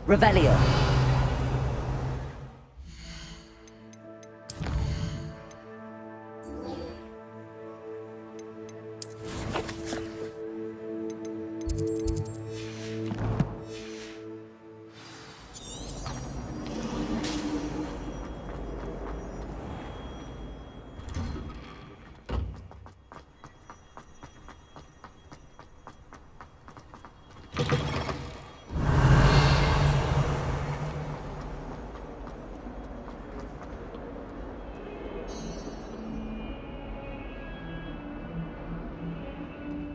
Revelio.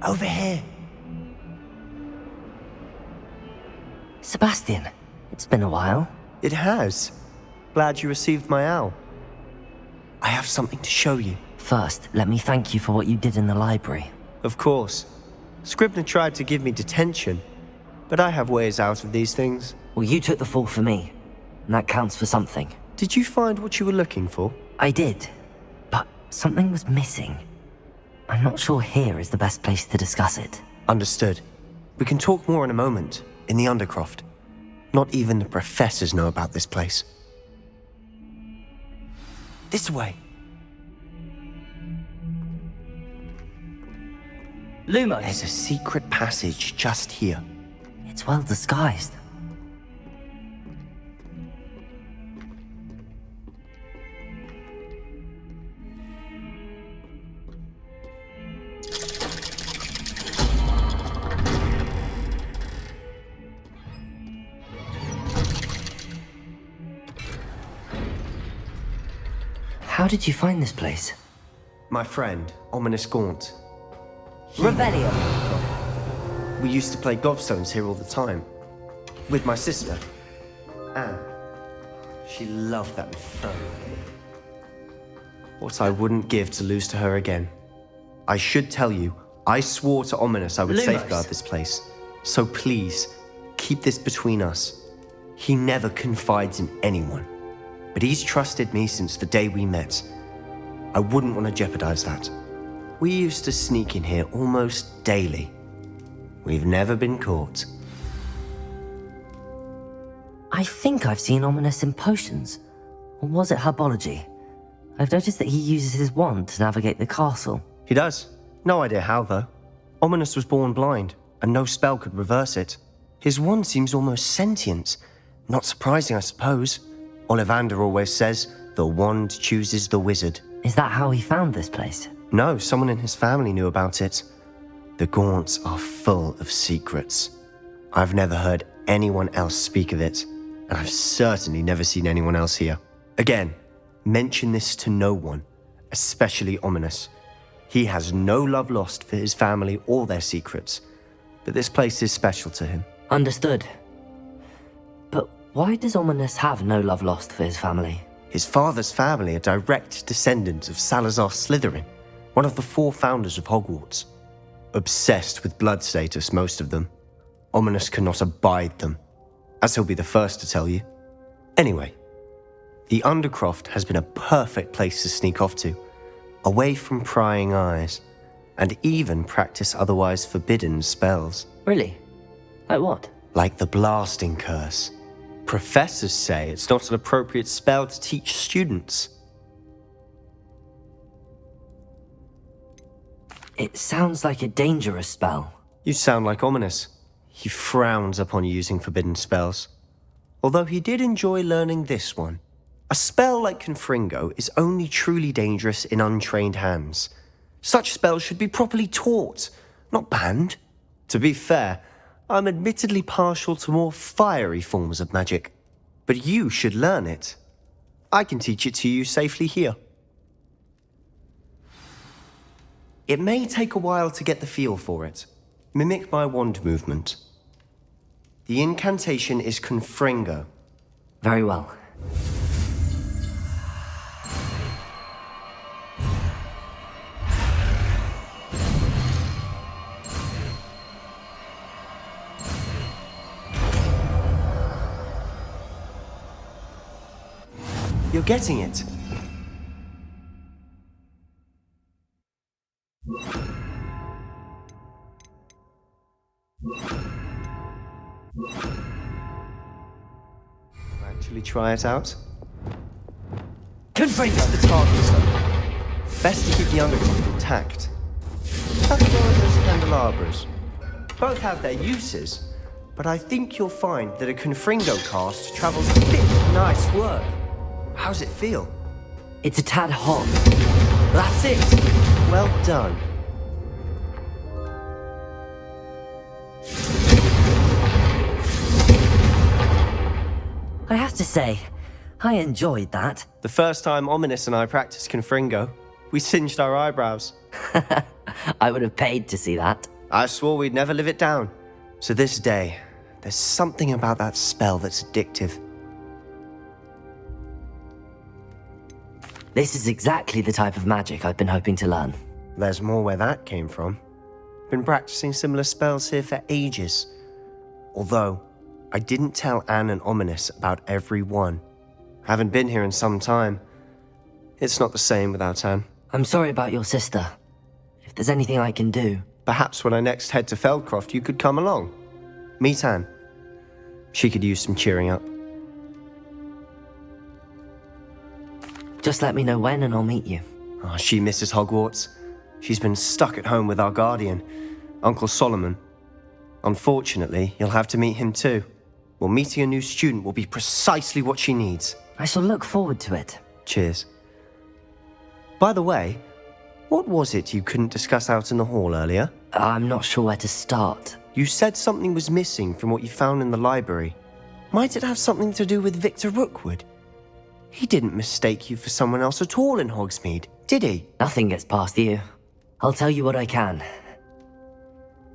Over here. Sebastian, it's been a while. It has. Glad you received my owl. I have something to show you. First, let me thank you for what you did in the library. Of course. Scribner tried to give me detention, but I have ways out of these things. Well, you took the fall for me, and that counts for something. Did you find what you were looking for? I did, but something was missing. I'm not sure here is the best place to discuss it. Understood. We can talk more in a moment, in the Undercroft. Not even the professors know about this place. This way. Lumos! There's a secret passage just here. It's well disguised. How did you find this place? My friend, Ominous Gaunt. Revelio. We used to play gobstones here all the time. With my sister, Anne. She loved that infernal game. What I wouldn't give to lose to her again. I should tell you, I swore to Ominous I would Lumos. safeguard this place. So please, keep this between us. He never confides in anyone. But he's trusted me since the day we met. I wouldn't want to jeopardize that. We used to sneak in here almost daily. We've never been caught. I think I've seen Ominous in potions. Or was it herbology? I've noticed that he uses his wand to navigate the castle. He does. No idea how, though. Ominous was born blind, and no spell could reverse it. His wand seems almost sentient. Not surprising, I suppose. Ollivander always says, the wand chooses the wizard. Is that how he found this place? No, someone in his family knew about it. The Gaunts are full of secrets. I've never heard anyone else speak of it, and I've certainly never seen anyone else here. Again, mention this to no one, especially Ominous. He has no love lost for his family or their secrets, but this place is special to him. Understood. But why does Ominous have no love lost for his family? His father's family are direct descendants of Salazar Slytherin, one of the 4 founders of Hogwarts. Obsessed with blood status, most of them. Ominous cannot abide them, as he'll be the first to tell you. Anyway, the Undercroft has been a perfect place to sneak off to, away from prying eyes, and even practice otherwise forbidden spells. Really? Like what? Like the blasting curse. Professors say it's not an appropriate spell to teach students. It sounds like a dangerous spell. You sound like Ominous. He frowns upon using forbidden spells. Although he did enjoy learning this one. A spell like Confringo is only truly dangerous in untrained hands. Such spells should be properly taught, not banned. To be fair, I'm admittedly partial to more fiery forms of magic. But you should learn it. I can teach it to you safely here. It may take a while to get the feel for it. Mimic my wand movement. The incantation is Confringo. Very well. You're getting it. actually try it out. Confringo! The targets, though. Best to keep the underground intact. Have a go at those candelabras. Both have their uses, but I think you'll find that a Confringo cast travels a bit of nice work. How's it feel? It's a tad hot. That's it! Well done. I have to say, I enjoyed that. The first time Ominous and I practiced Confringo, we singed our eyebrows. I would have paid to see that. I swore we'd never live it down. So this day, there's something about that spell that's addictive. This is exactly the type of magic I've been hoping to learn. There's more where that came from. Been practicing similar spells here for ages. Although, I didn't tell Anne and Ominous about every one. Haven't been here in some time. It's not the same without Anne. I'm sorry about your sister. If there's anything I can do... Perhaps when I next head to Feldcroft, you could come along. Meet Anne. She could use some cheering up. Just let me know when and I'll meet you. Oh, she misses Hogwarts. She's been stuck at home with our guardian, Uncle Solomon. Unfortunately, you'll have to meet him too. Well, meeting a new student will be precisely what she needs. I shall look forward to it. Cheers. By the way, what was it you couldn't discuss out in the hall earlier? I'm not sure where to start. You said something was missing from what you found in the library. Might it have something to do with Victor Rookwood? He didn't mistake you for someone else at all in Hogsmeade, did he? Nothing gets past you. I'll tell you what I can.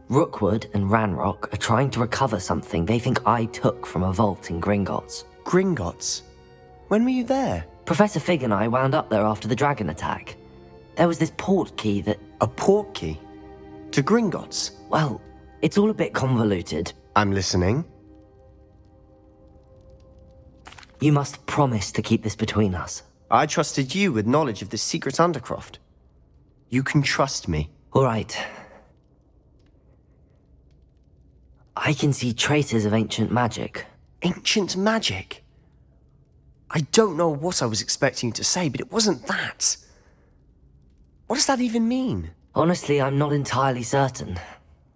Rookwood and Ranrock are trying to recover something they think I took from a vault in Gringotts. Gringotts? When were you there? Professor Fig and I wound up there after the dragon attack. There was this port key that... A port key? To Gringotts? Well, it's all a bit convoluted. I'm listening. You must promise to keep this between us. I trusted you with knowledge of the secret Undercroft. You can trust me. All right. I can see traces of ancient magic. Ancient magic? I don't know what I was expecting you to say, but it wasn't that. What does that even mean? Honestly, I'm not entirely certain.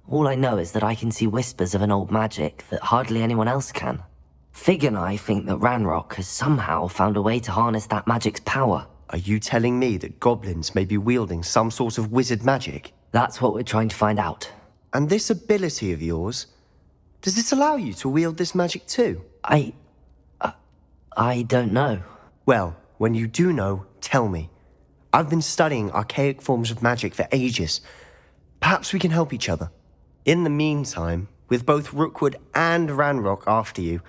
All I know is that I can see whispers of an old magic that hardly anyone else can. Fig and I think that Ranrock has somehow found a way to harness that magic's power. Are you telling me that goblins may be wielding some sort of wizard magic? That's what we're trying to find out. And this ability of yours, does it allow you to wield this magic too? I don't know. Well, when you do know, tell me. I've been studying archaic forms of magic for ages. Perhaps we can help each other. In the meantime, with both Rookwood and Ranrock after you,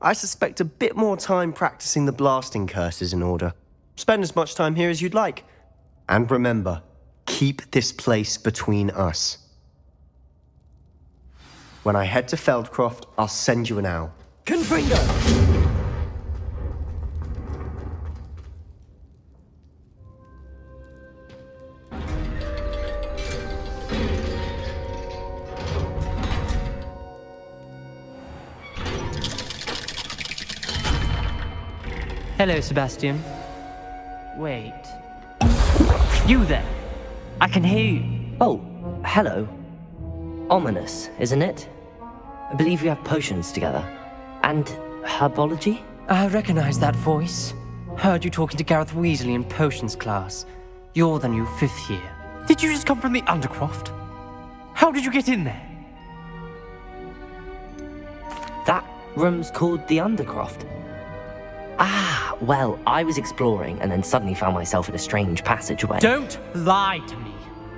I suspect a bit more time practicing the blasting curses in order. Spend as much time here as you'd like. And remember, keep this place between us. When I head to Feldcroft, I'll send you an owl. Confringo! Hello, Sebastian. Wait. You there? I can hear you. Oh, hello. Ominous, isn't it? I believe we have potions together. And herbology? I recognize that voice. Heard you talking to Gareth Weasley in potions class. You're the new 5th year. Did you just come from the Undercroft? How did you get in there? That room's called the Undercroft. Ah, well, I was exploring and then suddenly found myself in a strange passageway. Don't lie to me.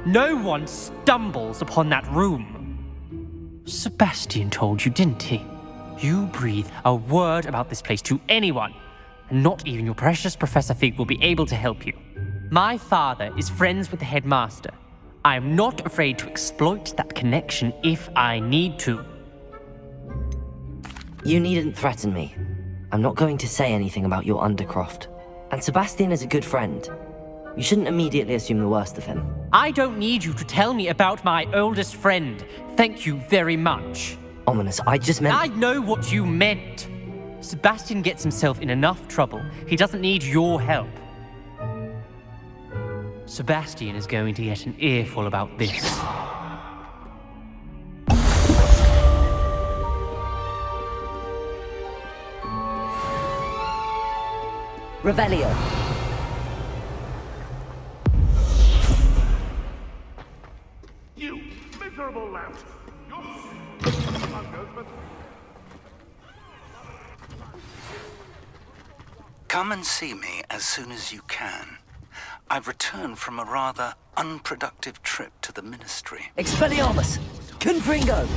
No one stumbles upon that room. Sebastian told you, didn't he? You breathe a word about this place to anyone, and not even your precious Professor Fig will be able to help you. My father is friends with the headmaster. I am not afraid to exploit that connection if I need to. You needn't threaten me. I'm not going to say anything about your Undercroft. And Sebastian is a good friend. You shouldn't immediately assume the worst of him. I don't need you to tell me about my oldest friend. Thank you very much. Ominous, I just meant... I know what you meant. Sebastian gets himself in enough trouble. He doesn't need your help. Sebastian is going to get an earful about this. Revelio. You miserable lout! Come and see me as soon as you can. I've returned from a rather unproductive trip to the Ministry. Expelliarmus! Confringo!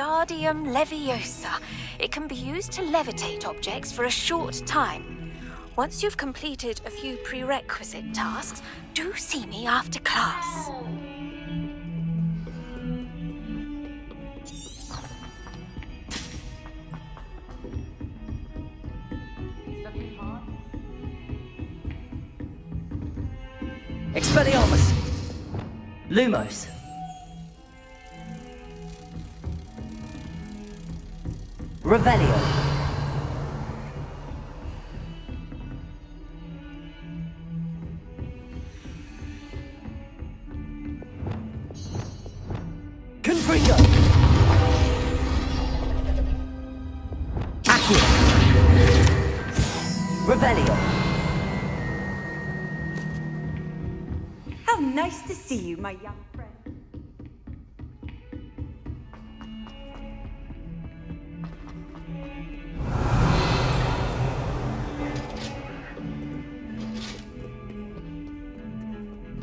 Wingardium Leviosa. It can be used to levitate objects for a short time. Once you've completed a few prerequisite tasks, do see me after class. Expelliarmus! Lumos! Revelio. Confringo. Accio. Revelio. How nice to see you, my young friend.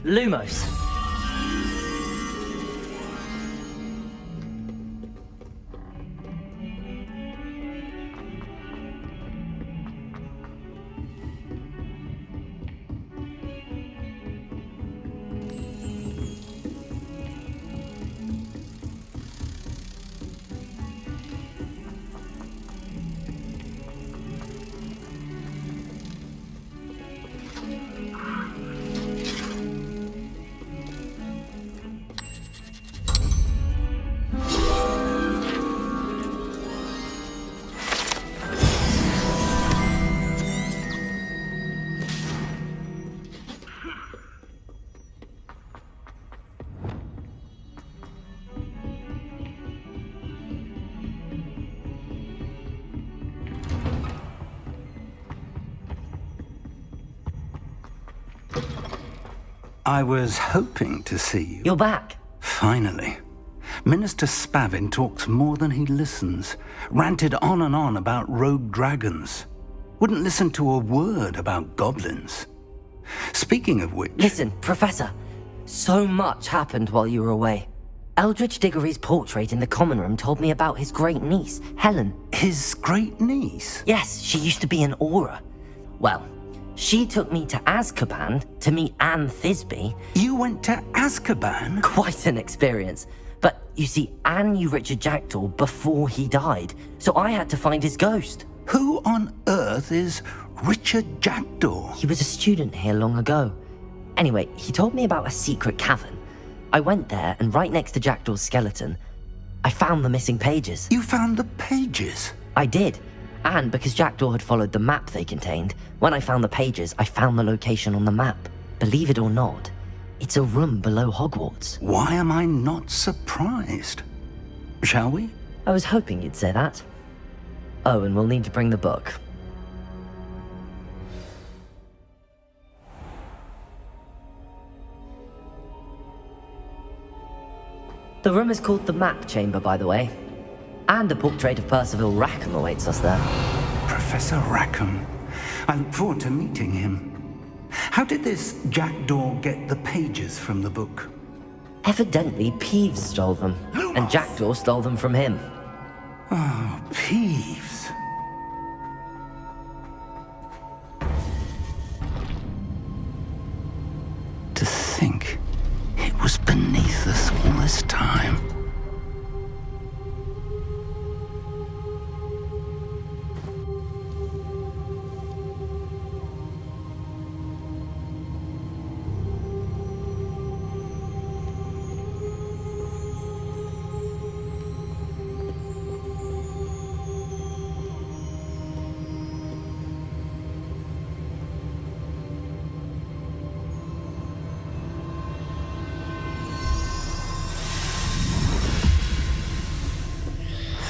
Lumos. I was hoping to see you. You're back. Finally. Minister Spavin talks more than he listens. Ranted on and on about rogue dragons. Wouldn't listen to a word about goblins. Speaking of which... Listen, Professor. So much happened while you were away. Eldridge Diggory's portrait in the common room told me about his great niece, Helen. His great niece? Yes, she used to be an Auror. Well, she took me to Azkaban to meet Anne Thisbe. You went to Azkaban? Quite an experience. But you see, Anne knew Richard Jackdaw before he died, so I had to find his ghost. Who on earth is Richard Jackdaw? He was a student here long ago. Anyway, he told me about a secret cavern. I went there, and right next to Jackdaw's skeleton, I found the missing pages. You found the pages? I did. And because Jackdaw had followed the map they contained, when I found the pages, I found the location on the map. Believe it or not, it's a room below Hogwarts. Why am I not surprised? Shall we? I was hoping you'd say that. Oh, and we'll need to bring the book. The room is called the Map Chamber, by the way. And a portrait of Percival Rackham awaits us there. Professor Rackham. I look forward to meeting him. How did this Jackdaw get the pages from the book? Evidently, Peeves stole them. And Jackdaw stole them from him. Oh, Peeves. To think it was beneath us all this time.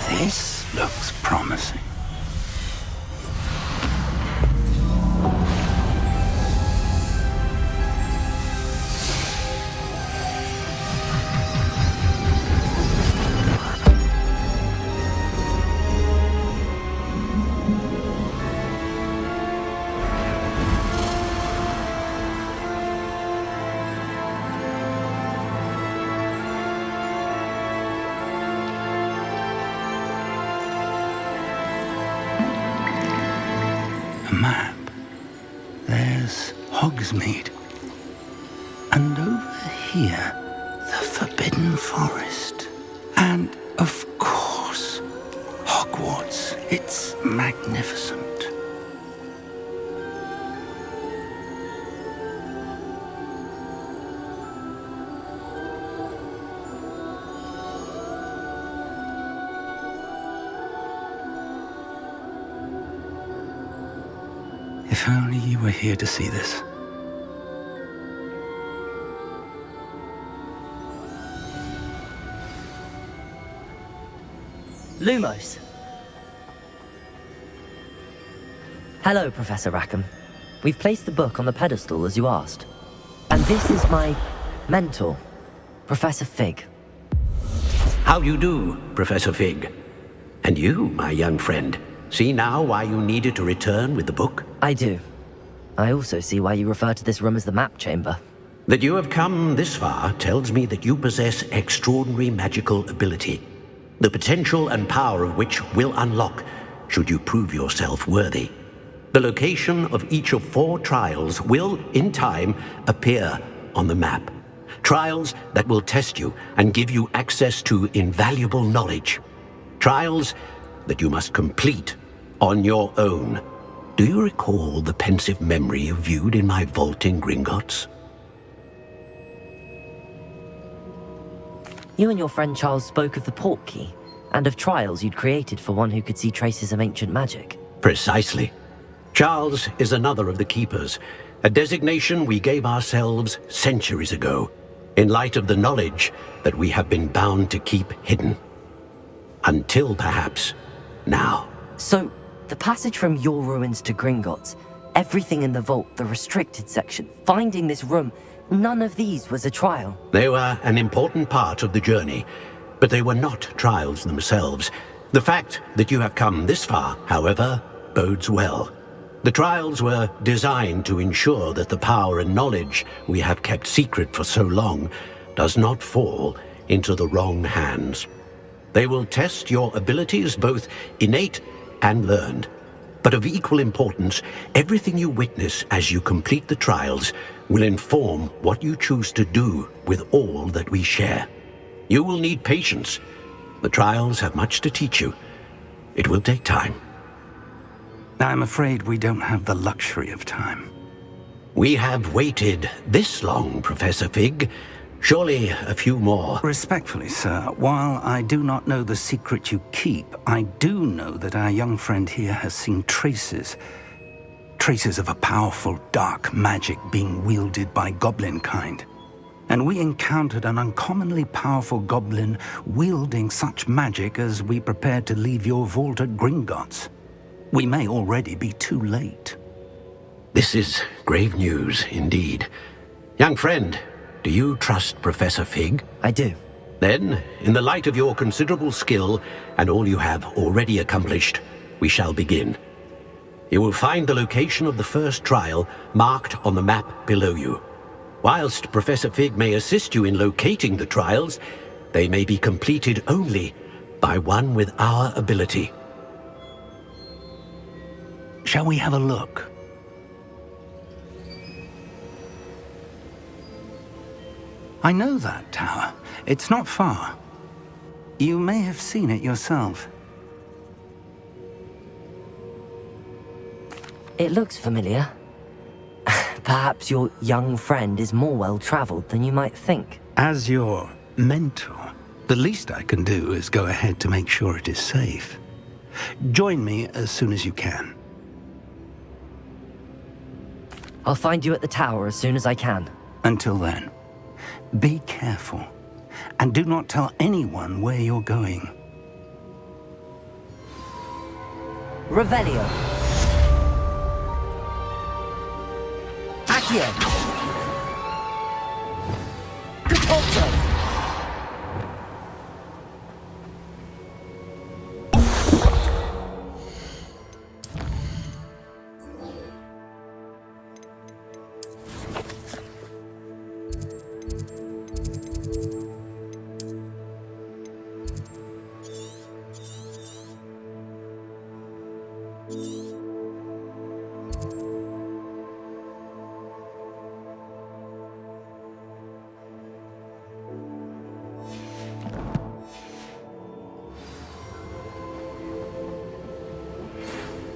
This looks promising. A map. There's Hogsmeade. And over here, the Forbidden Forest. And, of course, Hogwarts. It's magnificent. If only you were here to see this. Lumos. Hello, Professor Rackham. We've placed the book on the pedestal as you asked. And this is my mentor, Professor Fig. How you do, Professor Fig? And you, my young friend, see now why you needed to return with the book? I do. I also see why you refer to this room as the map chamber. That you have come this far tells me that you possess extraordinary magical ability, the potential and power of which will unlock should you prove yourself worthy. The location of each of 4 trials will, in time, appear on the map. Trials that will test you and give you access to invaluable knowledge. Trials that you must complete on your own. Do you recall the pensive memory you viewed in my vault in Gringotts? You and your friend Charles spoke of the portkey, and of trials you'd created for one who could see traces of ancient magic. Precisely. Charles is another of the Keepers, a designation we gave ourselves centuries ago, in light of the knowledge that we have been bound to keep hidden. Until, perhaps, now. So, the passage from your ruins to Gringotts, everything in the vault, the restricted section, finding this room, none of these was a trial. They were an important part of the journey, but they were not trials themselves. The fact that you have come this far, however, bodes well. The trials were designed to ensure that the power and knowledge we have kept secret for so long does not fall into the wrong hands. They will test your abilities, both innate and learned. But of equal importance, everything you witness as you complete the trials will inform what you choose to do with all that we share. You will need patience. The trials have much to teach you. It will take time. I'm afraid we don't have the luxury of time. We have waited this long, Professor Fig. Surely a few more. Respectfully, sir, while I do not know the secret you keep, I do know that our young friend here has seen traces of a powerful dark magic being wielded by goblin kind. And we encountered an uncommonly powerful goblin wielding such magic as we prepared to leave your vault at Gringotts. We may already be too late. This is grave news indeed. Young friend, do you trust Professor Fig? I do. Then, in the light of your considerable skill and all you have already accomplished, we shall begin. You will find the location of the first trial marked on the map below you. Whilst Professor Fig may assist you in locating the trials, they may be completed only by one with our ability. Shall we have a look? I know that tower. It's not far. You may have seen it yourself. It looks familiar. Perhaps your young friend is more well-traveled than you might think. As your mentor, the least I can do is go ahead to make sure it is safe. Join me as soon as you can. I'll find you at the tower as soon as I can. Until then, be careful, and do not tell anyone where you're going. Revelio. Accio. Catorzo.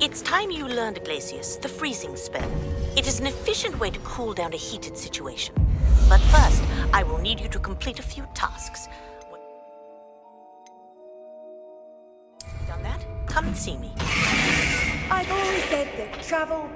It's time you learned, Glacius, the freezing spell. It is an efficient way to cool down a heated situation. But first, I will need you to complete a few tasks. Done that? Come and see me. I've always said that travel...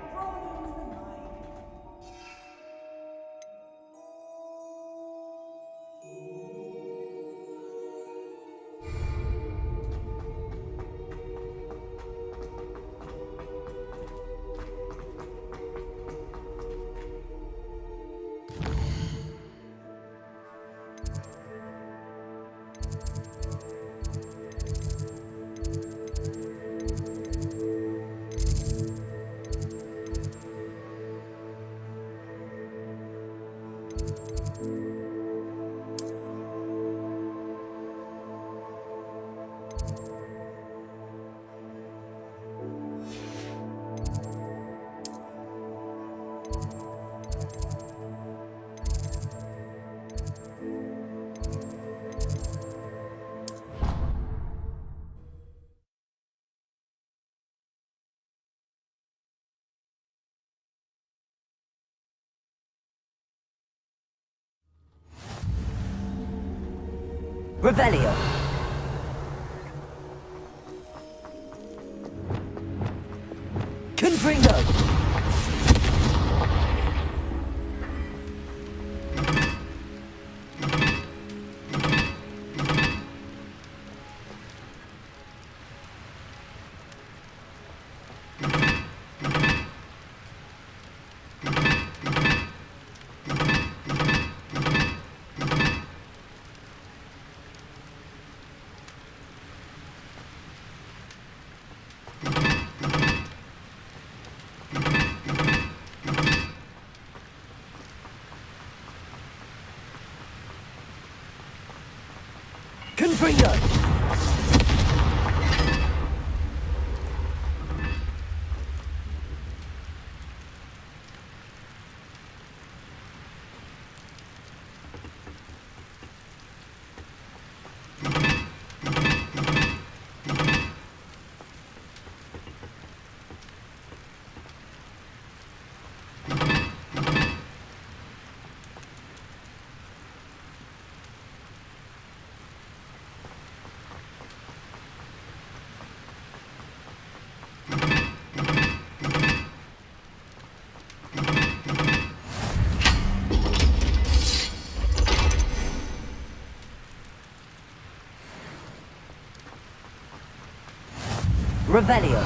Revelio. Confringo. Confringo. Revelio.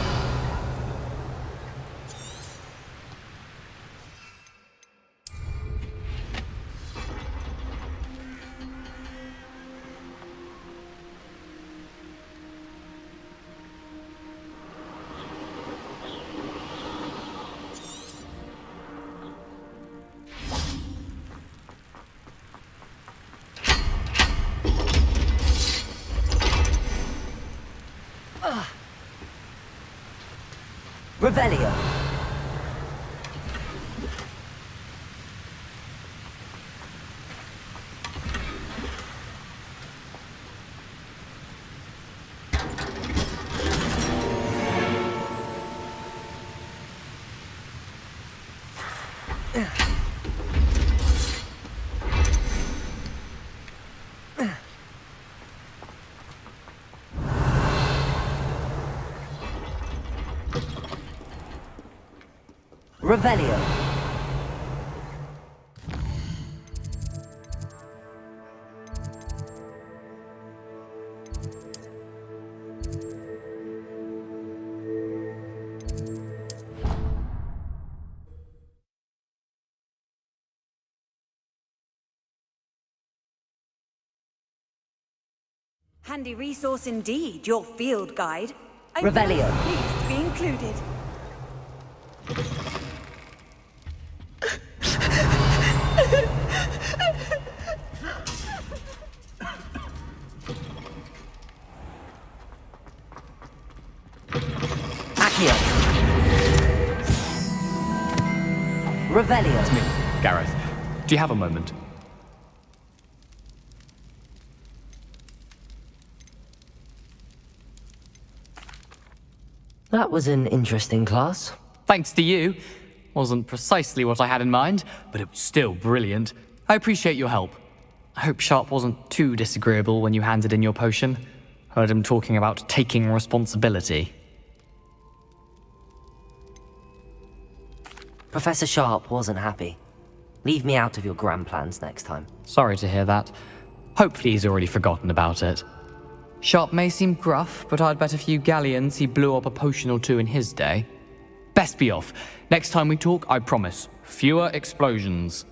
Revelio. Revelio. Handy resource indeed, your field guide. I'm Revelio. very pleased to be included. Accio. Revelio. It's me, Gareth. Do you have a moment? That was an interesting class. Thanks to you. Wasn't precisely what I had in mind, but it was still brilliant. I appreciate your help. I hope Sharp wasn't too disagreeable when you handed in your potion. Heard him talking about taking responsibility. Professor Sharp wasn't happy. Leave me out of your grand plans next time. Sorry to hear that. Hopefully he's already forgotten about it. Sharp may seem gruff, but I'd bet a few galleons he blew up a potion or two in his day. Best be off. Next time we talk, I promise, fewer explosions.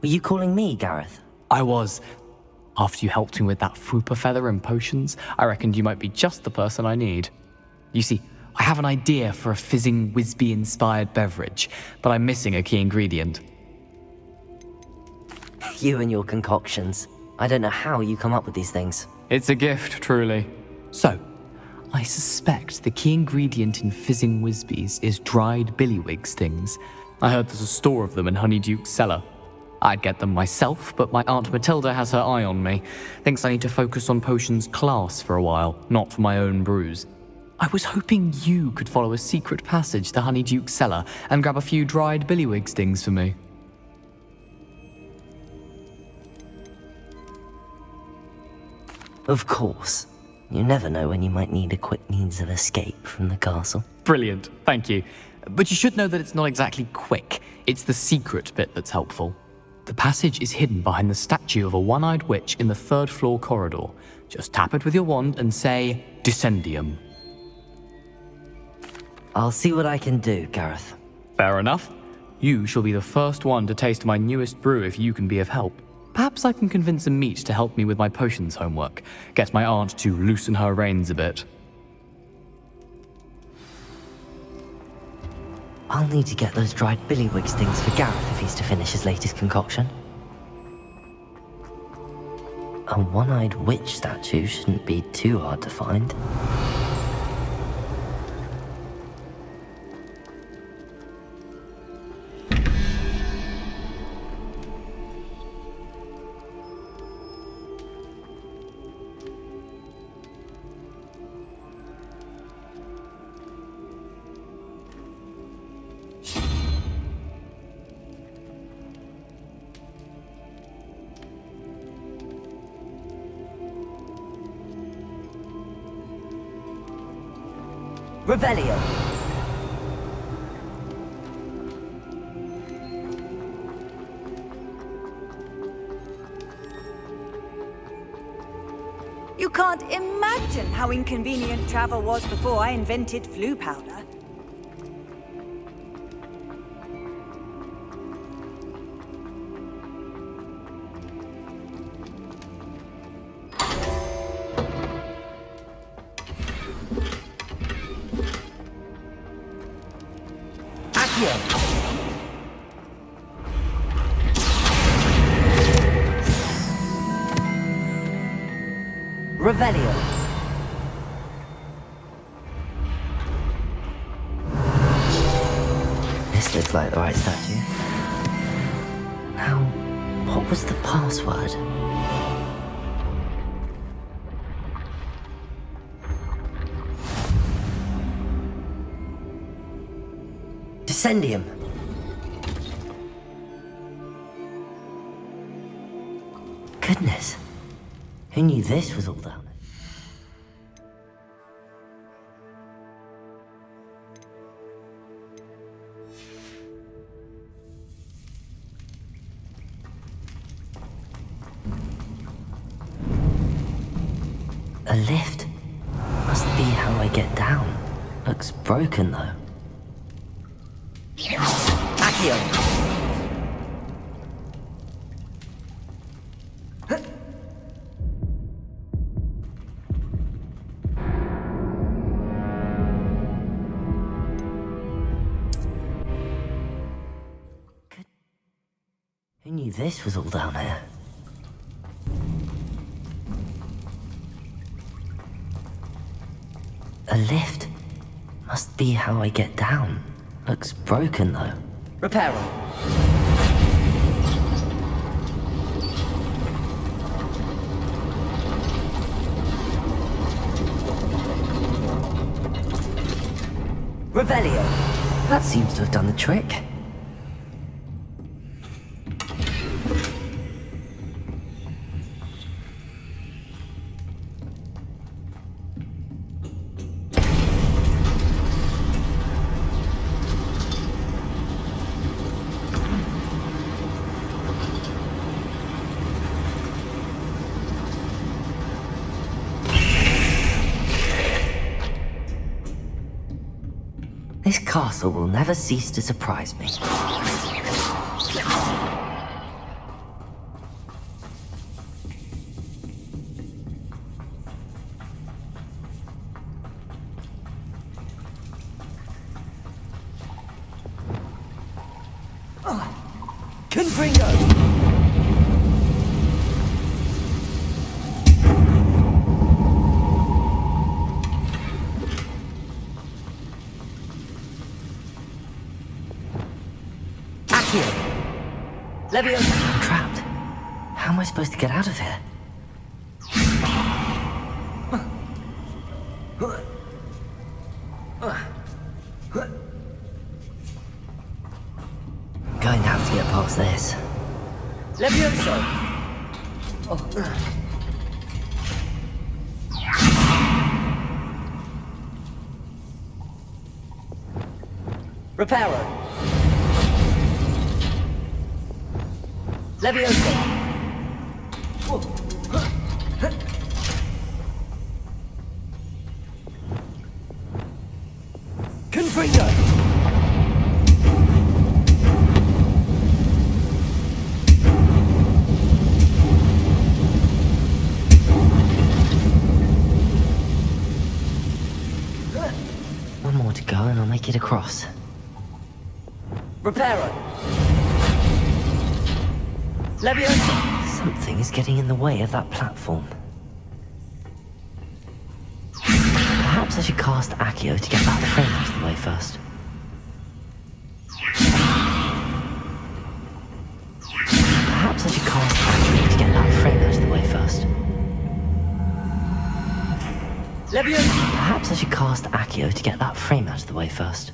Were you calling me, Gareth? I was. After you helped me with that Fupa feather and potions, I reckoned you might be just the person I need. You see, I have an idea for a fizzing Wisby-inspired beverage, but I'm missing a key ingredient. You and your concoctions. I don't know how you come up with these things. It's a gift, truly. So, I suspect the key ingredient in fizzing Wisbies is dried billywig stings. I heard there's a store of them in Honeyduke's cellar. I'd get them myself, but my Aunt Matilda has her eye on me. Thinks I need to focus on potions class for a while, not for my own brews. I was hoping you could follow a secret passage to Honeyduke's cellar and grab a few dried billywig stings for me. Of course. You never know when you might need a quick means of escape from the castle. Brilliant, thank you. But you should know that it's not exactly quick. It's the secret bit that's helpful. The passage is hidden behind the statue of a one-eyed witch in the third-floor corridor. Just tap it with your wand and say, Descendium. I'll see what I can do, Gareth. Fair enough. You shall be the first one to taste my newest brew if you can be of help. Perhaps I can convince a meat to help me with my potions homework. Get my aunt to loosen her reins a bit. I'll need to get those dried billywig stings for Gareth if he's to finish his latest concoction. A one-eyed witch statue shouldn't be too hard to find. Revelio. You can't imagine how inconvenient travel was before I invented flu powder. Revelio. This looks like the right statue. Now, what was the password? Descendium. Goodness. Who knew this was all down there? A lift? Must be how I get down. Looks broken though. Accio! Who knew this was all down here? A lift? Must be how I get down. Looks broken though. Repair it. Revelio. That seems to have done the trick. This castle will never cease to surprise me. Confringo! Leviosa! I'm trapped. How am I supposed to get out of here? I'm going to have to get past this. Leviosa! Reparo! Leviosa! Confringo! One more to go and I'll make it across. Reparo! Leviosa! Something is getting in the way of that platform. Perhaps I should cast Accio to get that frame out of the way first. Perhaps I should cast Accio to get that frame out of the way first. Leviosa! Perhaps I should cast Accio to get that frame out of the way first.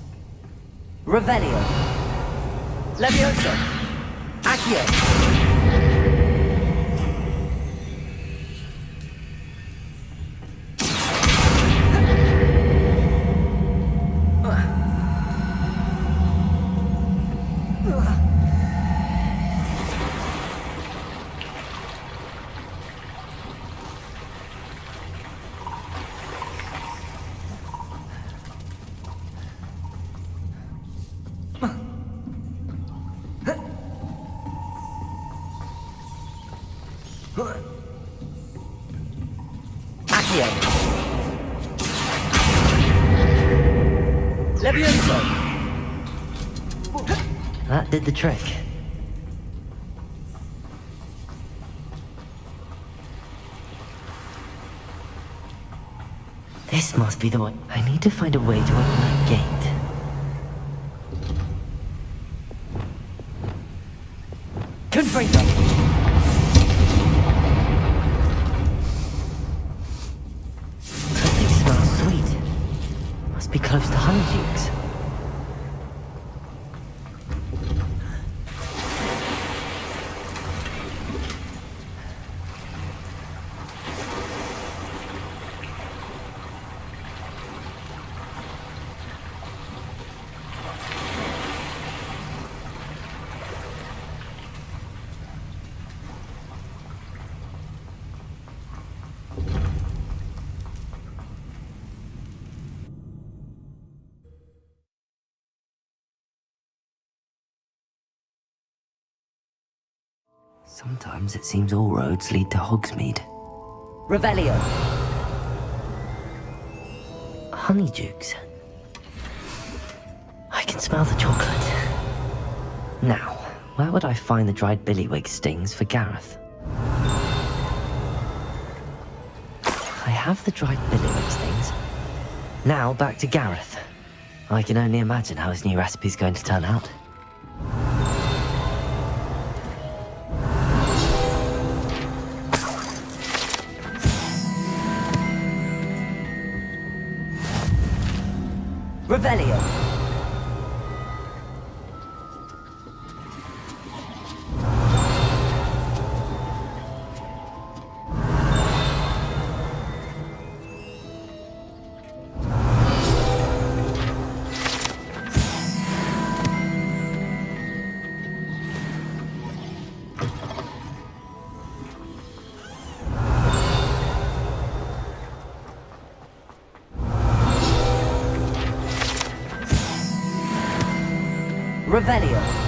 Revelio! Leviosa! Accio! Accio! Leviosa! That did the trick. This must be the one. I need to find a way to open that gate. Confringo! Something smells sweet. Must be close to Honeydukes. Sometimes it seems all roads lead to Hogsmeade. Revelio! Honeydukes. I can smell the chocolate. Now, where would I find the dried billywig stings for Gareth? I have the dried billywig stings. Now, back to Gareth. I can only imagine how his new recipe's going to turn out. Revelio! Revelio.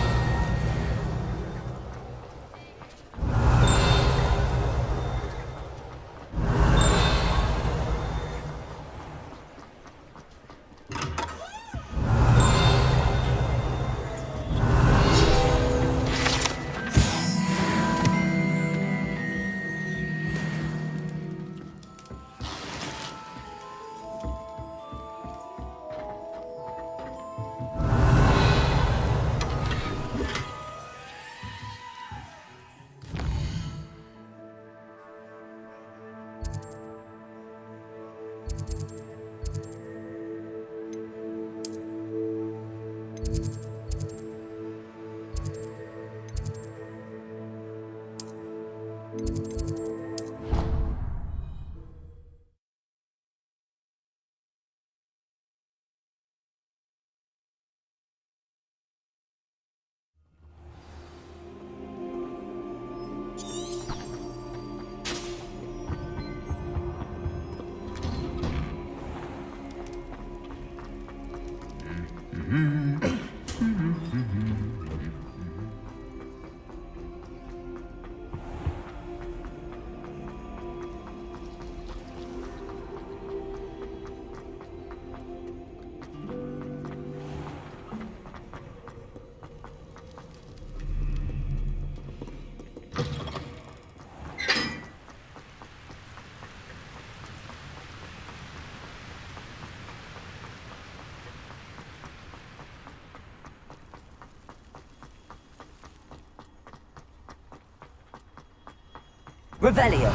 Revelio.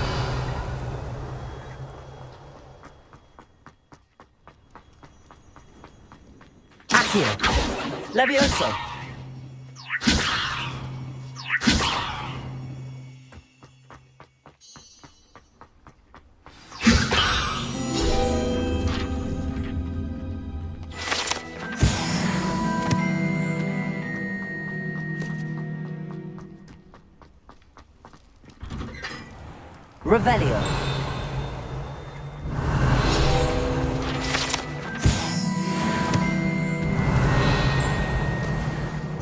Accio. Levioso. Revelio.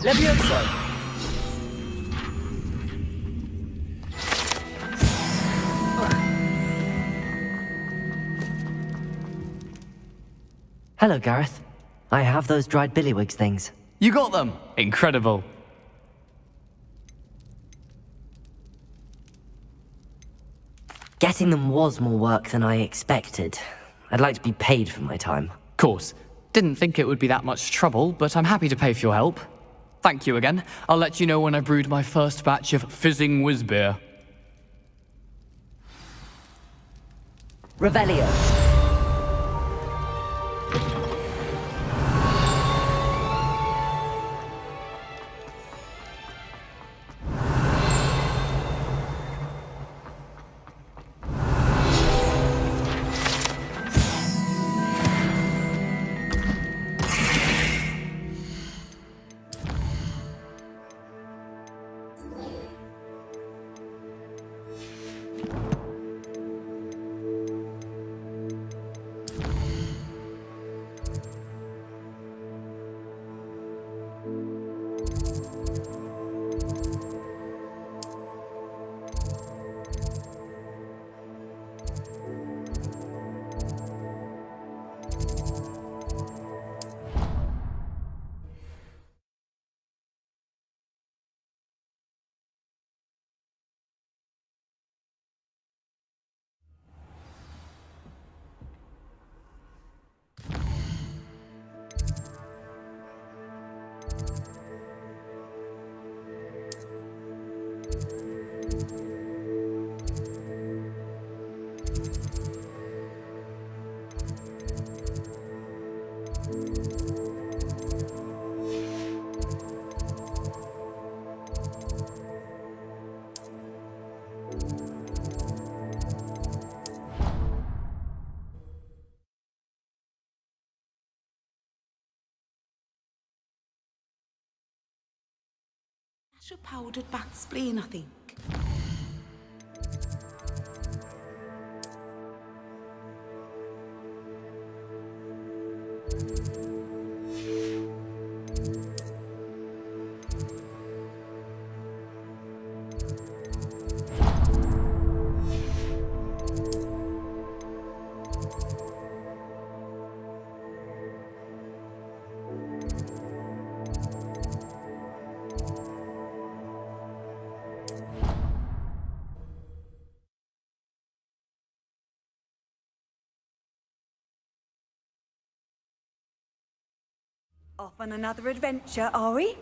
Levioso. Hello, Gareth. I have those dried billywig things. You got them! Incredible. Getting them was more work than I expected, I'd like to be paid for my time. Course. Didn't think it would be that much trouble, but I'm happy to pay for your help. Thank you again. I'll let you know when I brewed my first batch of fizzing whiz beer. Revelio. That's your powdered bat spleen, I think. Off on another adventure, are we?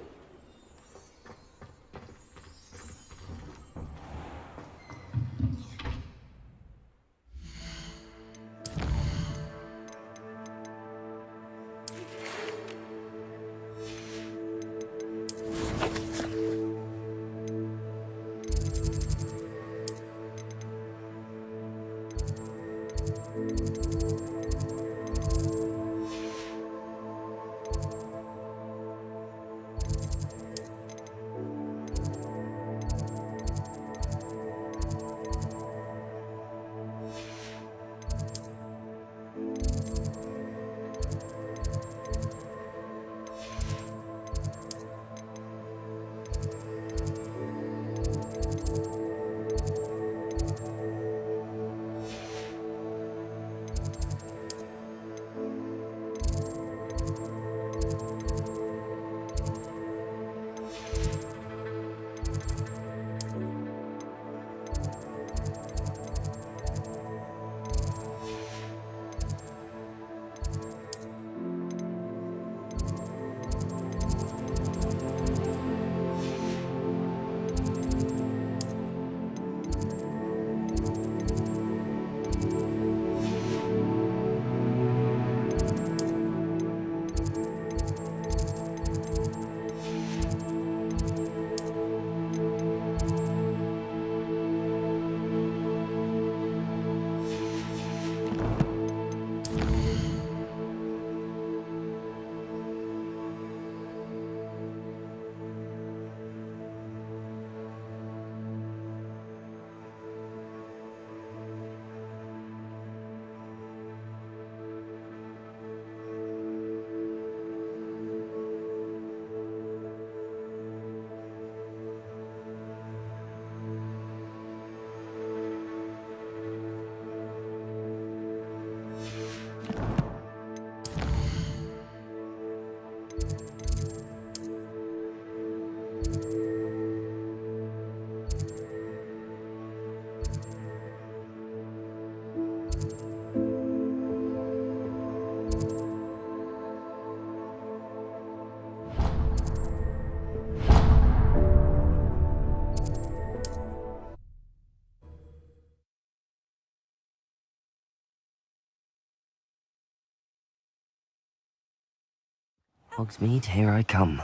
Hogsmeade, here I come.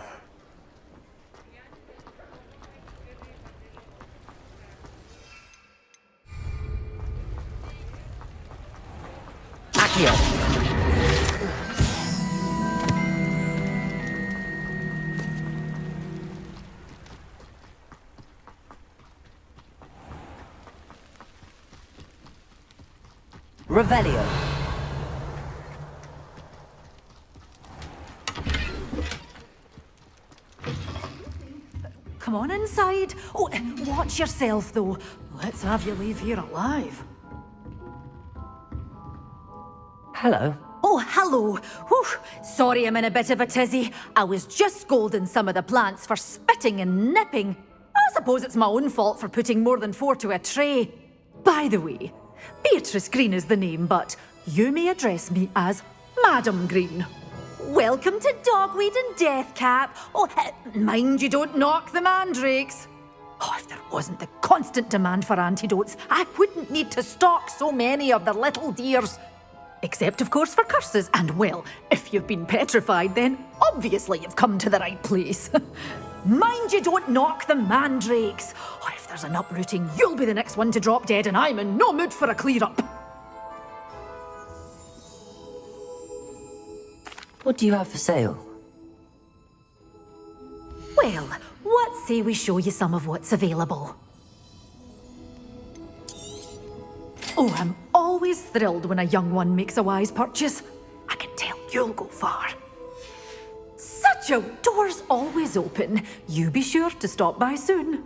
Accio! Revelio. Come on inside. Oh, watch yourself, though. Let's have you leave here alive. Hello. Oh, hello. Whew. Sorry I'm in a bit of a tizzy. I was just scolding some of the plants for spitting and nipping. I suppose it's my own fault for putting more than 4 to a tray. By the way, Beatrice Green is the name, but you may address me as Madam Green. Welcome to Dogweed and Deathcap. Oh, mind you don't knock the mandrakes. Oh, if there wasn't the constant demand for antidotes, I wouldn't need to stock so many of the little dears. Except, of course, for curses. And, well, if you've been petrified, then obviously you've come to the right place. Mind you don't knock the mandrakes. Oh, if there's an uprooting, you'll be the next one to drop dead, and I'm in no mood for a clear-up. What do you have for sale? Well, what say we show you some of what's available? Oh, I'm always thrilled when a young one makes a wise purchase. I can tell you'll go far. Such a door's always open. You be sure to stop by soon.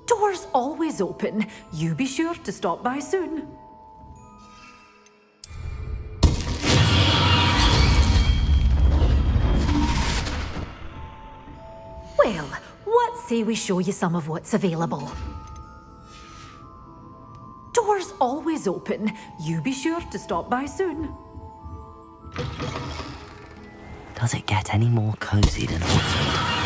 Door's always open. You be sure to stop by soon. Well, what say we show you some of what's available? Door's always open. You be sure to stop by soon. Does it get any more cozy than Hogsmeade?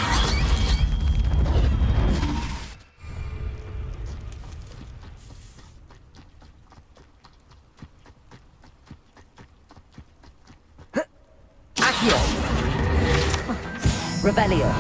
Accio! Revelio.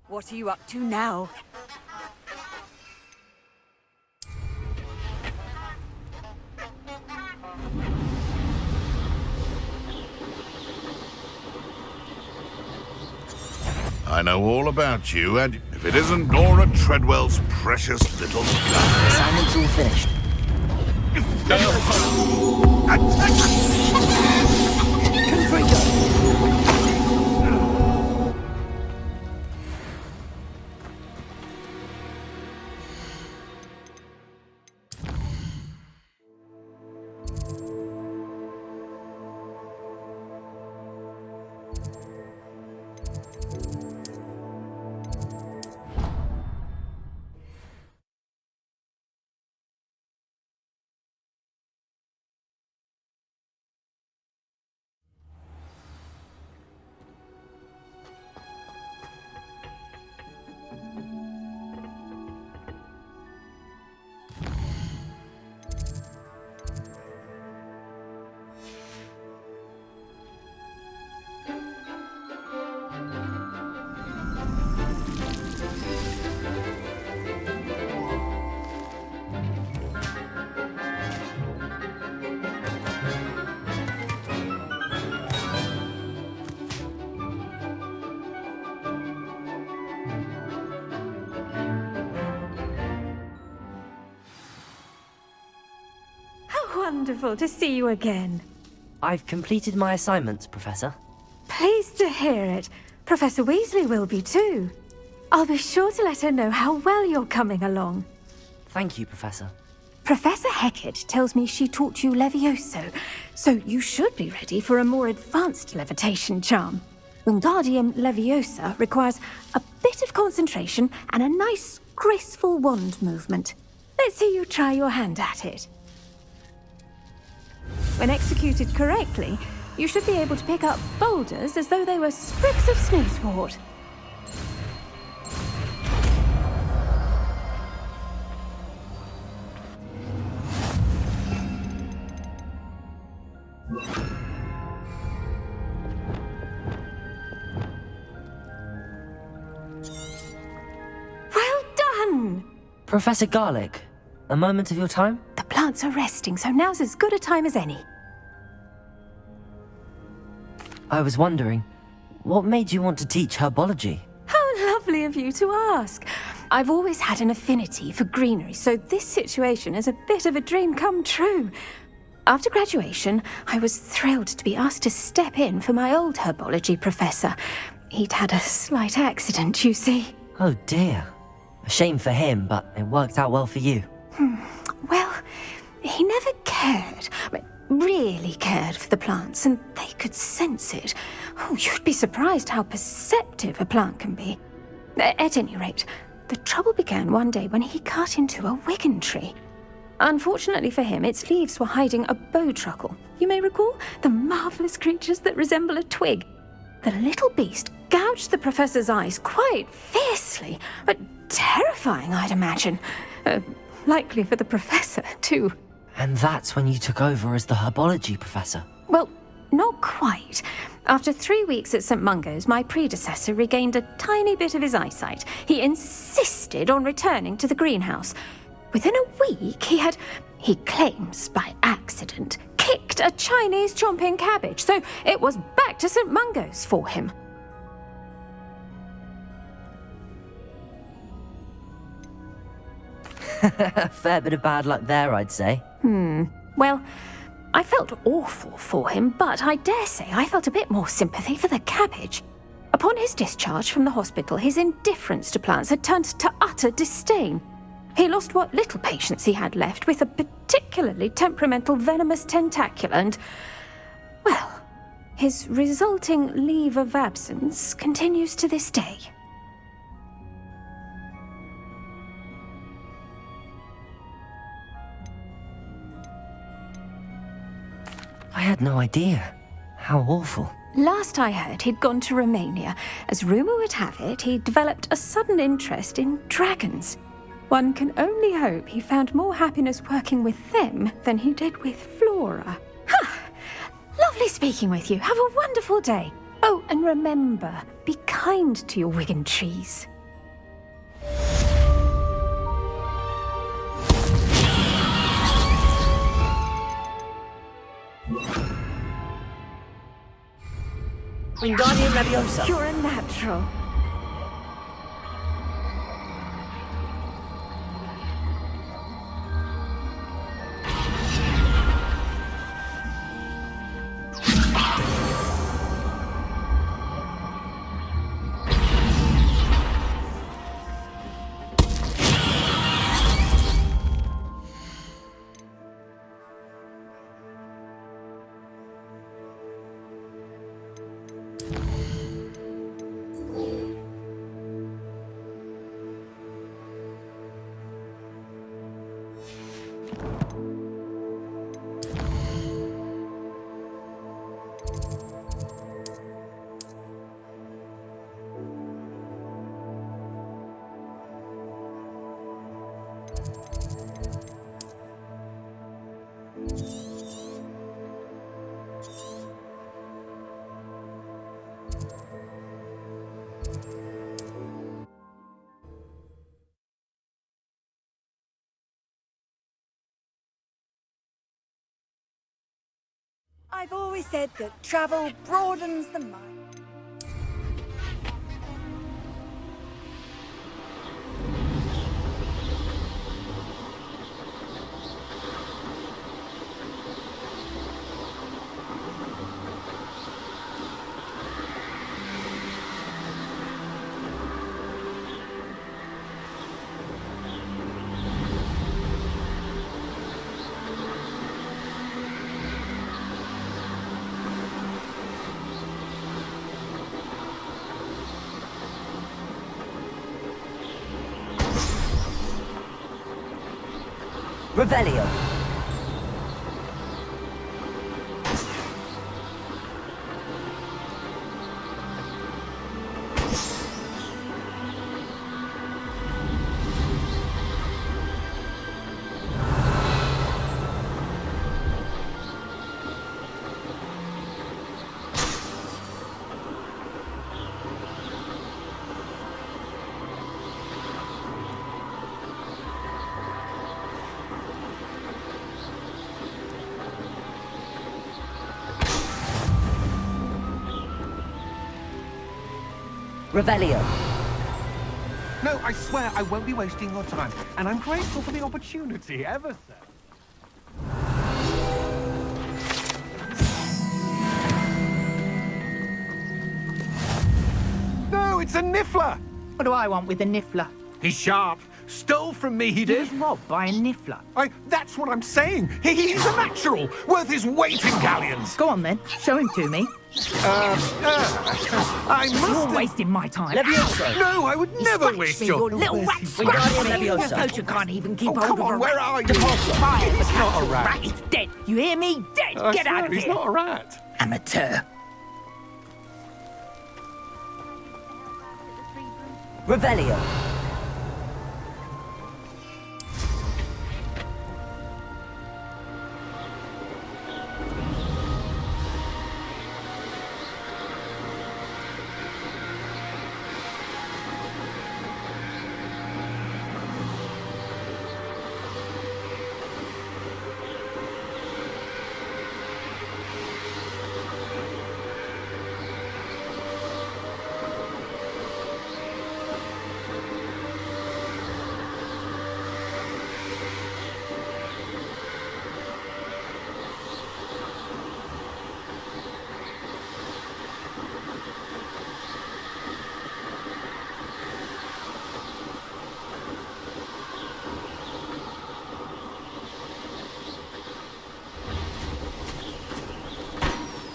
What are you up to now? I know all about you, and if it isn't Nora Treadwell's precious little gun. Assignment's all finished. Wonderful to see you again. I've completed my assignments, Professor. Pleased to hear it. Professor Weasley will be too. I'll be sure to let her know how well you're coming along. Thank you, Professor. Professor Hecat tells me she taught you Levioso, so you should be ready for a more advanced levitation charm. Wingardium Leviosa requires a bit of concentration and a nice, graceful wand movement. Let's see you try your hand at it. When executed correctly, you should be able to pick up boulders as though they were sprigs of sneezewort. Well done! Professor Garlick, a moment of your time? The plants are resting, so now's as good a time as any. I was wondering, what made you want to teach herbology? How lovely of you to ask. I've always had an affinity for greenery, so this situation is a bit of a dream come true. After graduation, I was thrilled to be asked to step in for my old herbology professor. He'd had a slight accident, you see. Oh dear. A shame for him, but it worked out well for you. Well, he never cared, really cared for the plants, and they could sense it. Oh, you'd be surprised how perceptive a plant can be. At any rate, the trouble began one day when he cut into a wigan tree. Unfortunately for him, its leaves were hiding a bowtruckle. You may recall the marvellous creatures that resemble a twig. The little beast gouged the professor's eyes quite fiercely, but terrifying, I'd imagine. Likely for the professor, too. And that's when you took over as the herbology professor? Well, not quite. After 3 weeks at St. Mungo's, my predecessor regained a tiny bit of his eyesight. He insisted on returning to the greenhouse. Within a week, he claims by accident, kicked a Chinese chomping cabbage, so it was back to St. Mungo's for him. Fair bit of bad luck there, I'd say. Well, I felt awful for him, but I dare say I felt a bit more sympathy for the cabbage. Upon his discharge from the hospital, his indifference to plants had turned to utter disdain. He lost what little patience he had left with a particularly temperamental venomous tentacula and, well, his resulting leave of absence continues to this day. I had no idea. How awful. Last I heard, he'd gone to Romania. As rumour would have it, he developed a sudden interest in dragons. One can only hope he found more happiness working with them than he did with Flora. Lovely speaking with you. Have a wonderful day. Oh, and remember, be kind to your wigan trees. Wingardium Leviosa. You're a natural. I've always said that travel broadens the mind. Revelio. Revelio. No, I swear I won't be wasting your time, and I'm grateful for the opportunity, ever so. No, it's a niffler! What do I want with a niffler? He's sharp. Stole from me, he He did. was robbed by a niffler. That's what I'm saying. He's a natural, worth his weight in galleons. Go on then, show him to me. I must You're have... wasting my time. Levioso. No, I would never waste your... Little rat Wingardium Leviosa. Your poacher can't even keep Oh, hold come of on, a where rat. are you? Fire, It's not a rat. Rat is dead. You hear me? Dead. I Get swear, out of he's here. not a rat. Amateur. Revelio.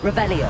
Revelio.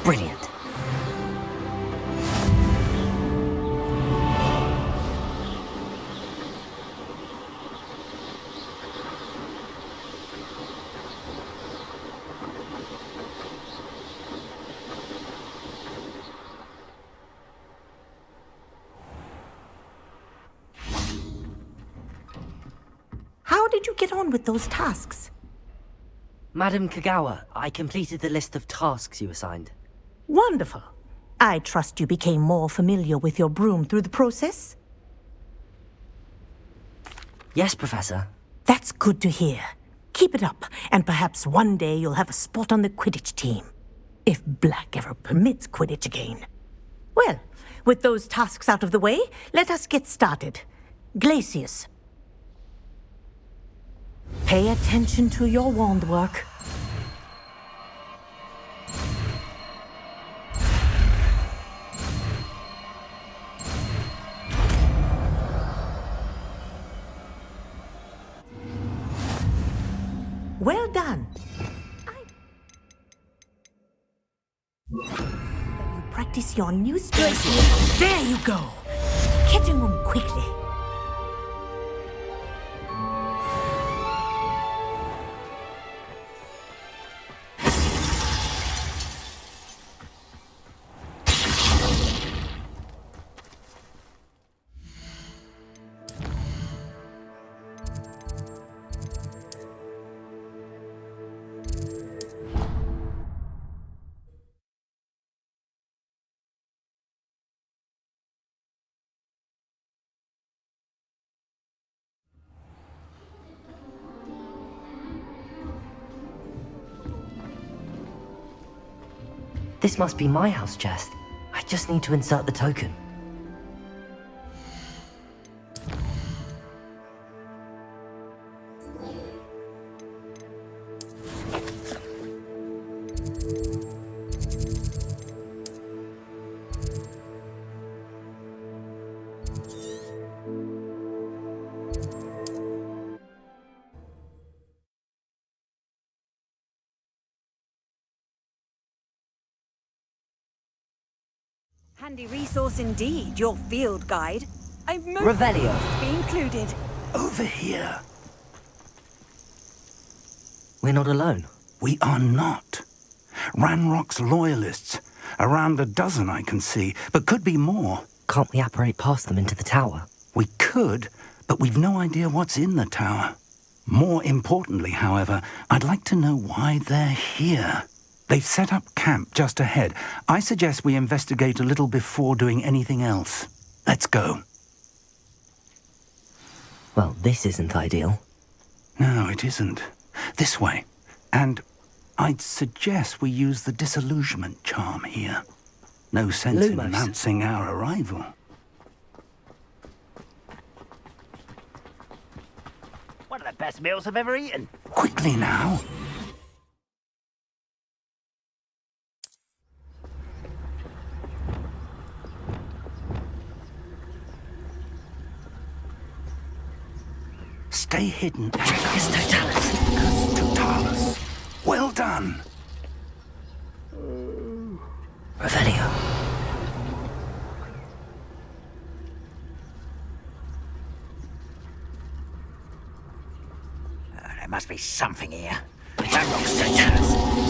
Brilliant. How did you get on with those tasks? Madam Kagawa, I completed the list of tasks you assigned. Wonderful. I trust you became more familiar with your broom through the process? Yes, Professor. That's good to hear. Keep it up, and perhaps one day you'll have a spot on the Quidditch team. If Black ever permits Quidditch again. Well, with those tasks out of the way, let us get started. Glacius. Pay attention to your wand work. Well done. You practice your new skills. There you go. Catching them quickly. This must be my house chest. I just need to insert the token. Handy resource indeed, your field guide. I've most Revelio. be included. Over here. We're not alone. We are not. Ranrock's loyalists. Around a dozen I can see, but could be more. Can't we apparate past them into the tower? We could, but we've no idea what's in the tower. More importantly, however, I'd like to know why they're here. They've set up camp just ahead. I suggest we investigate a little before doing anything else. Let's go. Well, this isn't ideal. No, it isn't. This way. And I'd suggest we use the disillusionment charm here. No sense in Lumos. announcing our arrival. One of the best meals I've ever eaten. Quickly now. Stay hidden. It's Totalis. Totalis. Well done. Revelio. There must be something here. That looks Totalis.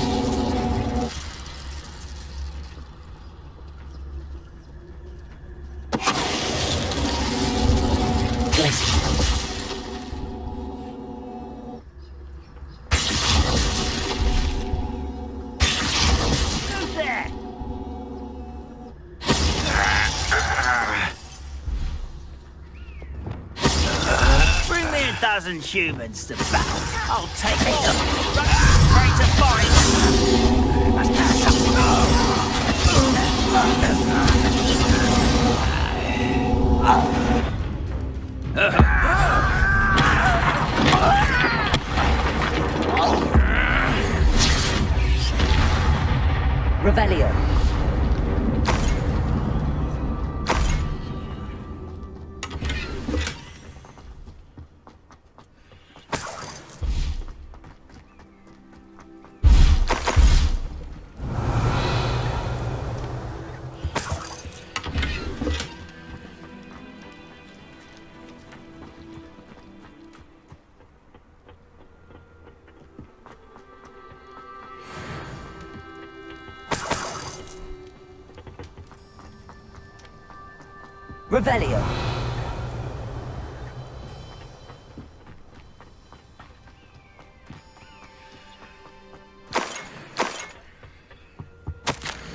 Humans to battle. I'll take it. Pray to find. Must have something. Revelio. Revelio.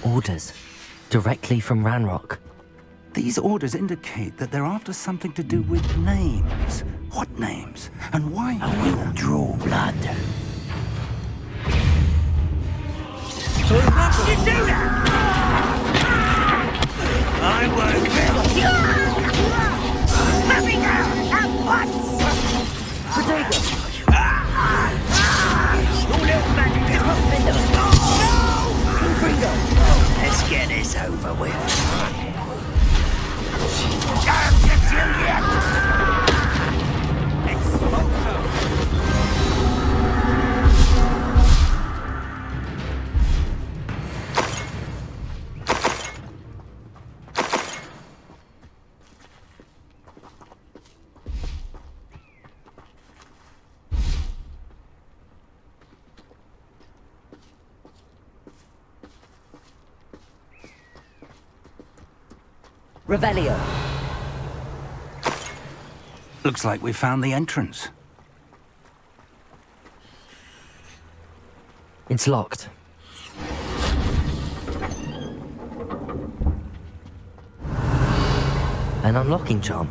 Orders. Directly from Ranrock. These orders indicate that they're after something to do with names. What names? And why? I will draw blood. Who wants to do that? I won't kill you! Let me go at once! Protagonist! You little magic No! Let's get this over with. I'll get you yet! Exploso! Revelio. Looks like we found the entrance. It's locked. An unlocking charm.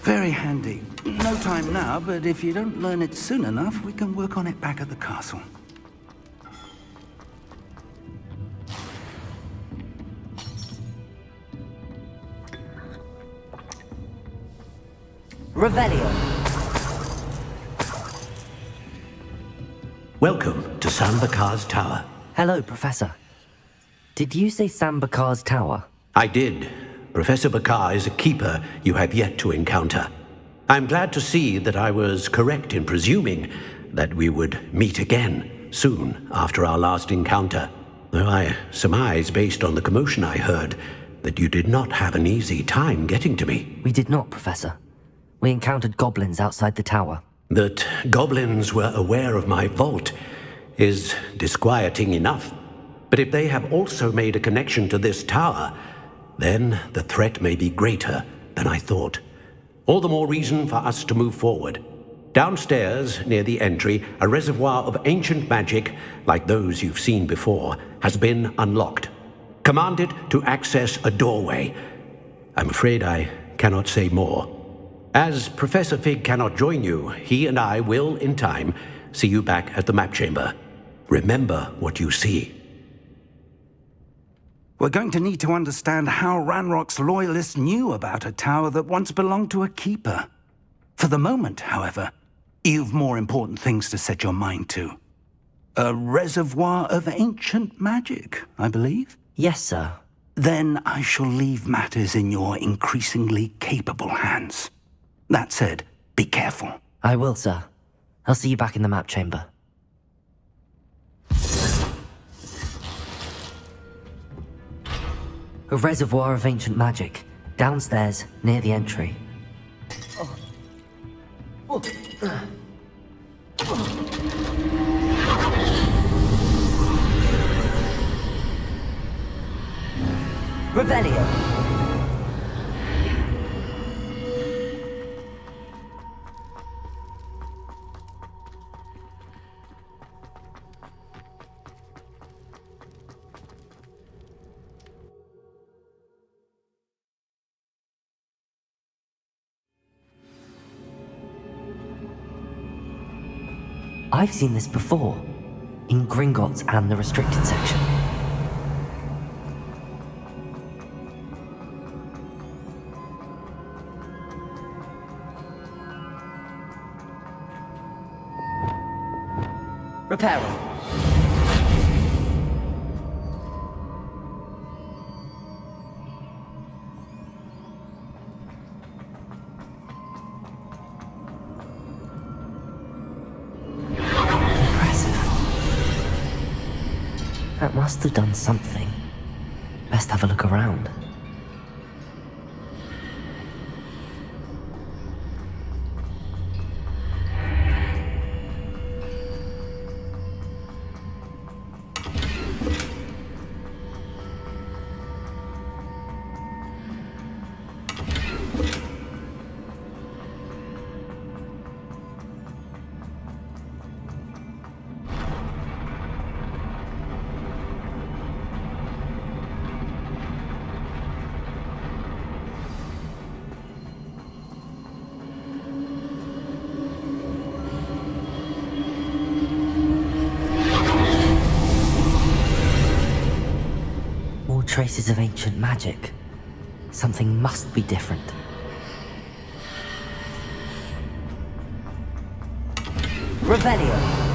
Very handy. No time now, but if you don't learn it soon enough, we can work on it back at the castle. Revelio. Welcome to Sambakar's Tower. Hello, Professor. Did you say Sambakar's Tower? I did. Professor Bakar is a keeper you have yet to encounter. I'm glad to see that I was correct in presuming that we would meet again soon after our last encounter. Though I surmise, based on the commotion I heard, that you did not have an easy time getting to me. We did not, Professor. We encountered goblins outside the tower. That goblins were aware of my vault is disquieting enough. But if they have also made a connection to this tower, then the threat may be greater than I thought. All the more reason for us to move forward. Downstairs, near the entry, a reservoir of ancient magic, like those you've seen before, has been unlocked. Commanded to access a doorway. I'm afraid I cannot say more. As Professor Fig cannot join you, he and I will, in time, see you back at the map chamber. Remember what you see. We're going to need to understand how Ranrock's loyalists knew about a tower that once belonged to a keeper. For the moment, however, you've more important things to set your mind to. A reservoir of ancient magic, I believe? Yes, sir. Then I shall leave matters in your increasingly capable hands. That said, be careful. I will, sir. I'll see you back in the map chamber. A reservoir of ancient magic, downstairs, near the entry. Revelio. I've seen this before, in Gringotts and the restricted section. Repairing. That must have done something. Best have a look around. Traces of ancient magic. Something must be different. Revelio.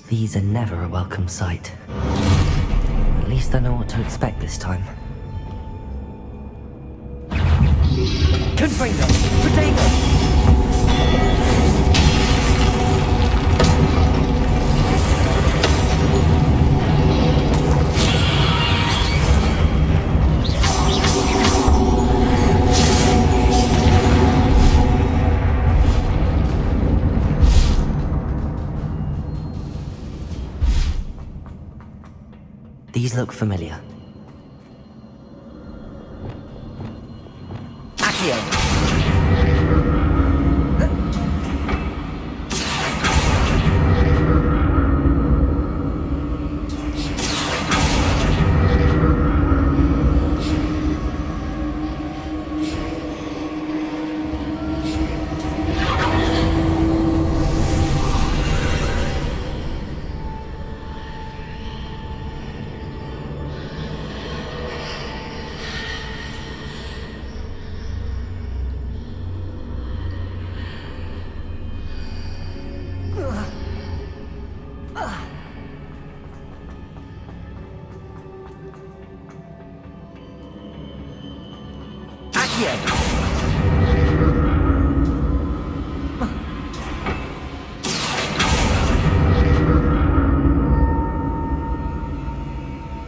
These are never a welcome sight. At least I know what to expect this time. Confringo! Protagonist! These look familiar. Accio!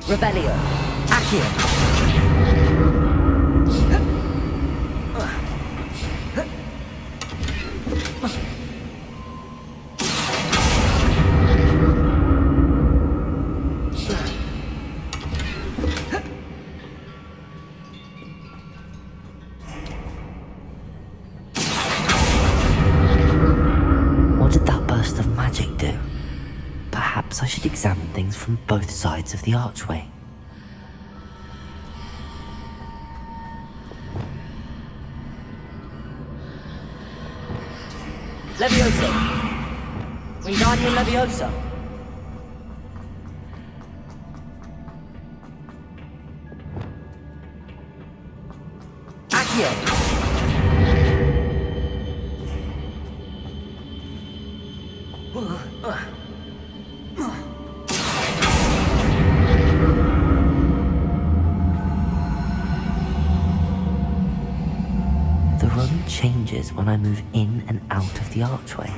Revelio. Accio. What did that burst of magic do? Perhaps I should examine things from both sides of the archway. Leviosa! Wingardium Leviosa! Accio! The room changes when I move in and out of the archway.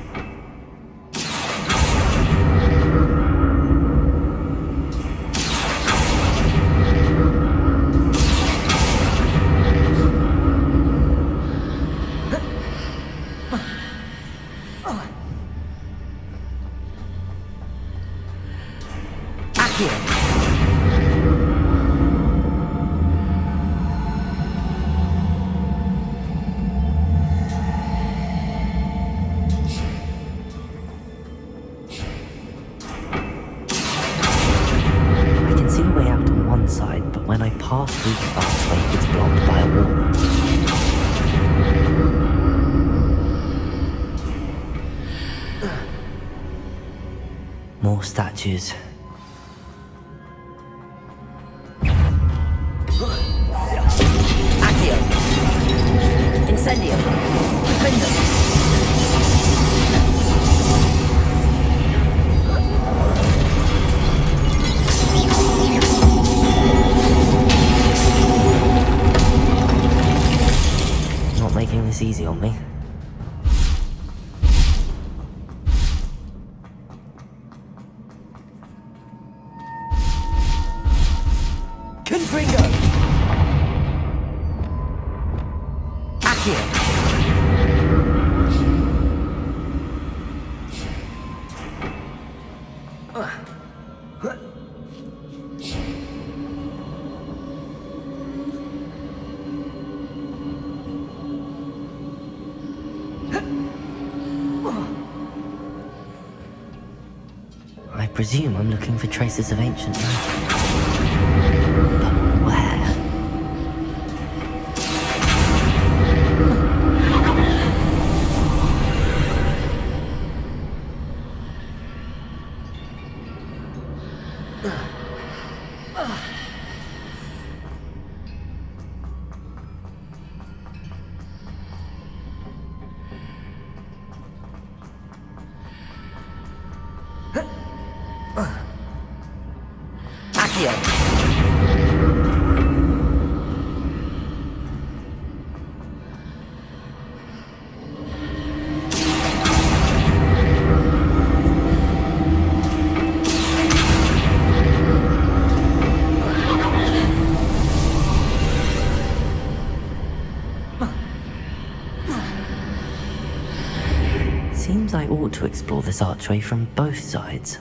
Side, but when I pass through the archway, it's blocked by a wall. More statues. Accio! Incendio! Defender! Making this easy on me. Confringo! Accio! I presume I'm looking for traces of ancient magic. But where? Seems I ought to explore this archway from both sides.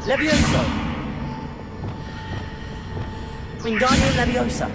Leviosa! Wingardium Leviosa!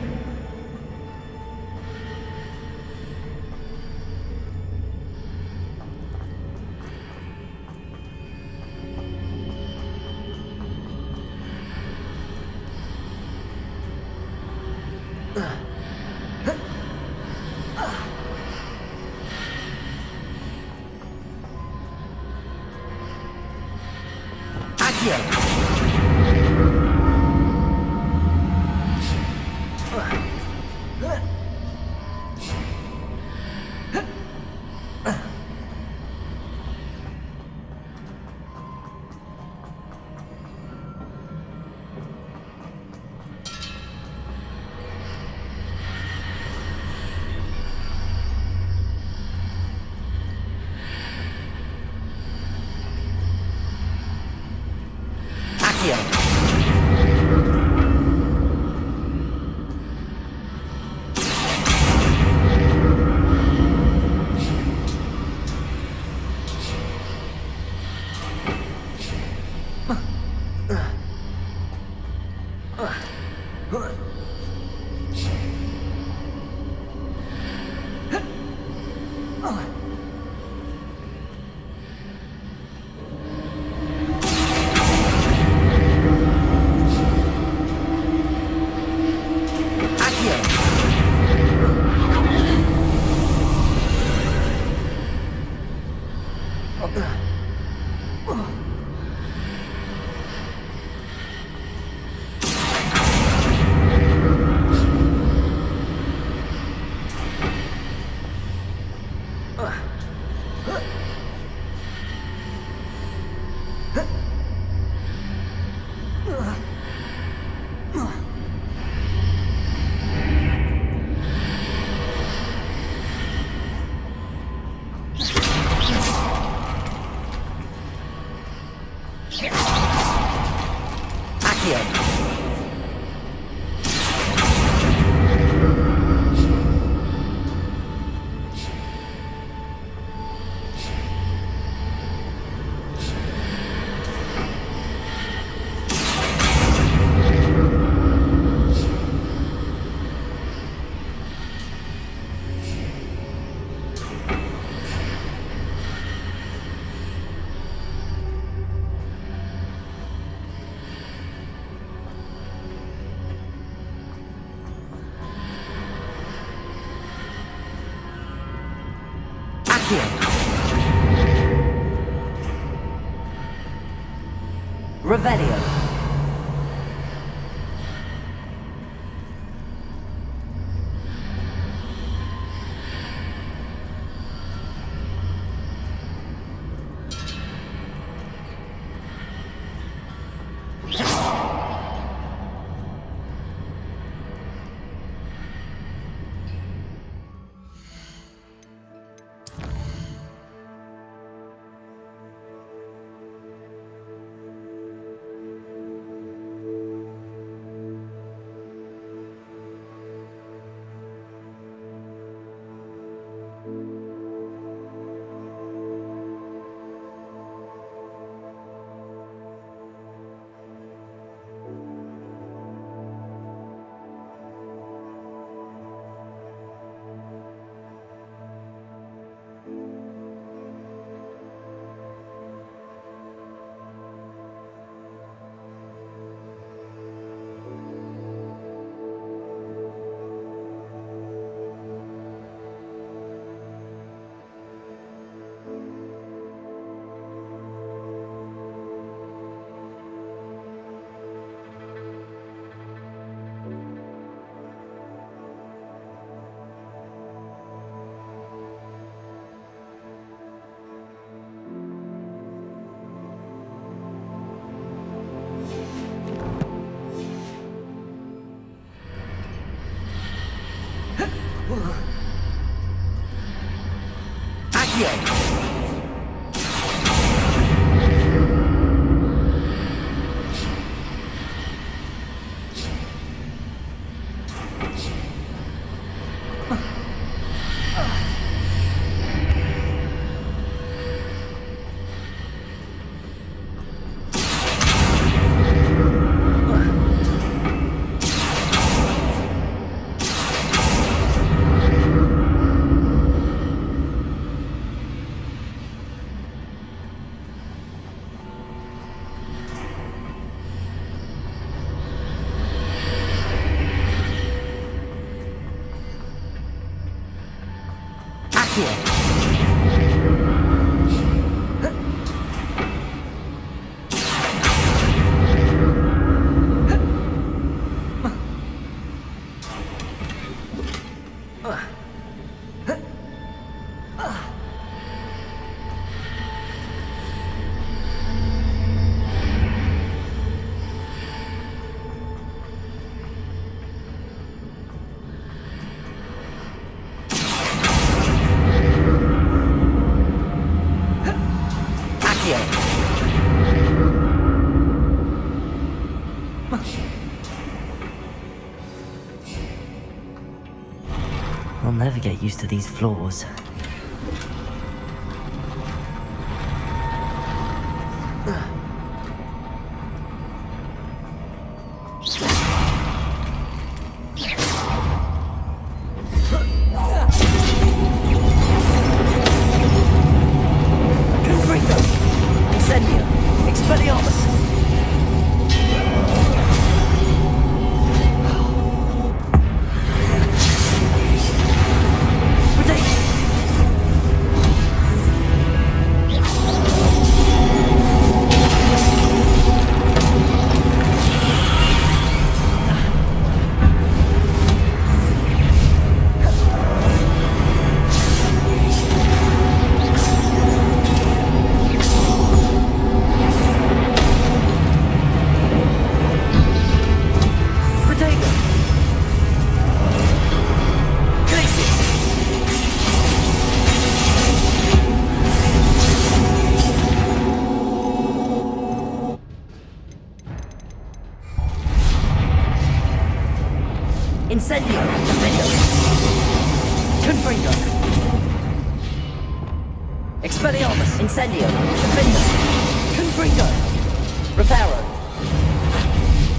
Revelio. I'll never get used to these floors. Incendio! Confringo! Expelliarmus! Incendio! Defender! Confringo! Reparo!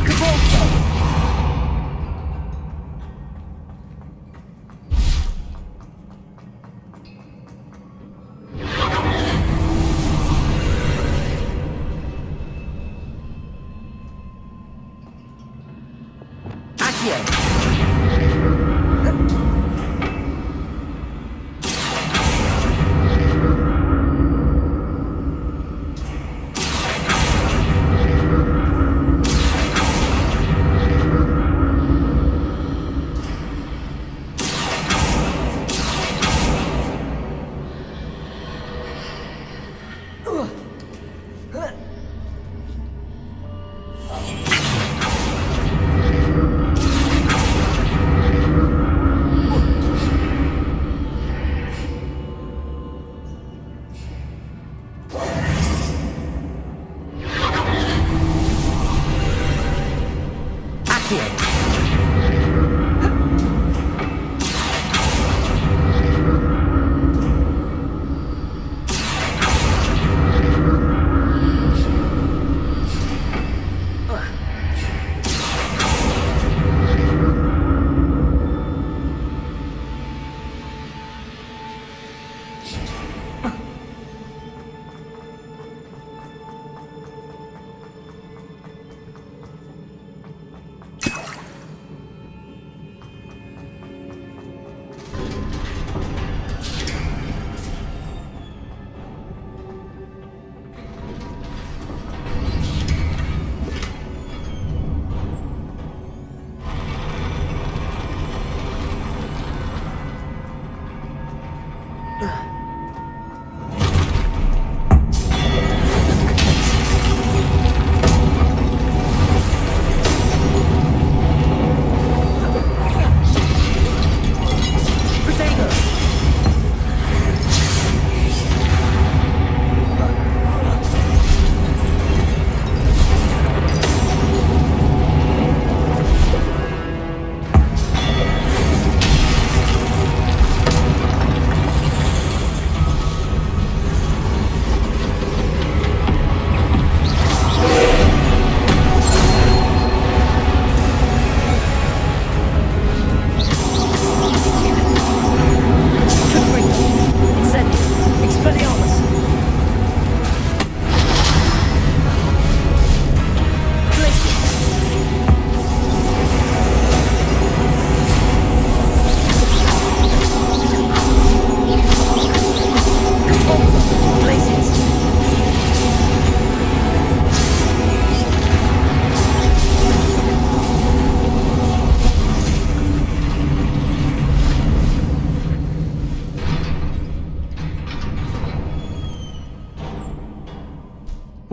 Cavalso!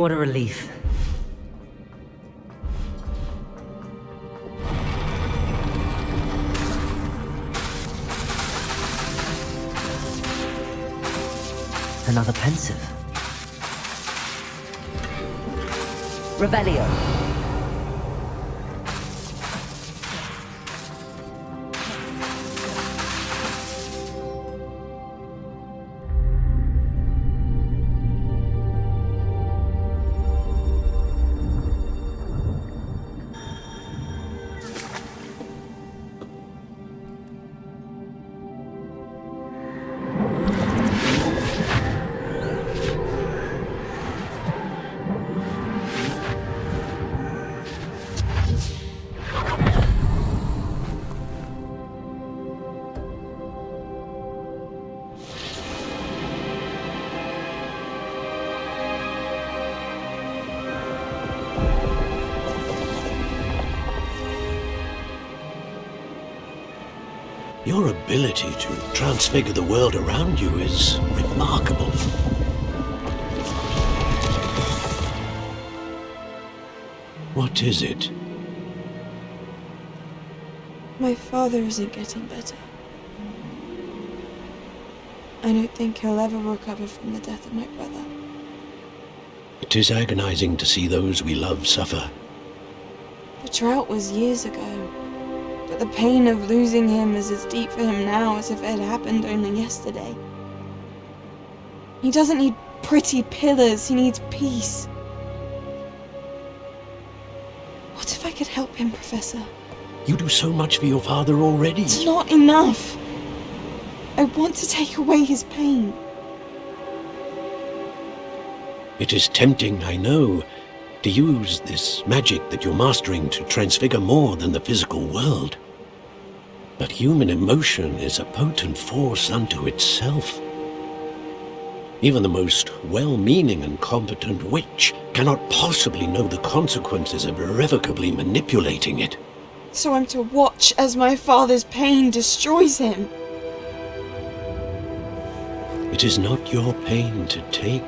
What a relief. Another pensive. Revelio. Your ability to transfigure the world around you is remarkable. What is it? My father isn't getting better. I don't think he'll ever recover from the death of my brother. It is agonizing to see those we love suffer. The drought was years ago, but the pain of losing him is as deep for him now as if it had happened only yesterday. He doesn't need pretty pillars, he needs peace. What if I could help him, Professor? You do so much for your father already. It's not enough. I want to take away his pain. It is tempting, I know, to use this magic that you're mastering to transfigure more than the physical world. But human emotion is a potent force unto itself. Even the most well-meaning and competent witch cannot possibly know the consequences of irrevocably manipulating it. So I'm to watch as my father's pain destroys him. It is not your pain to take.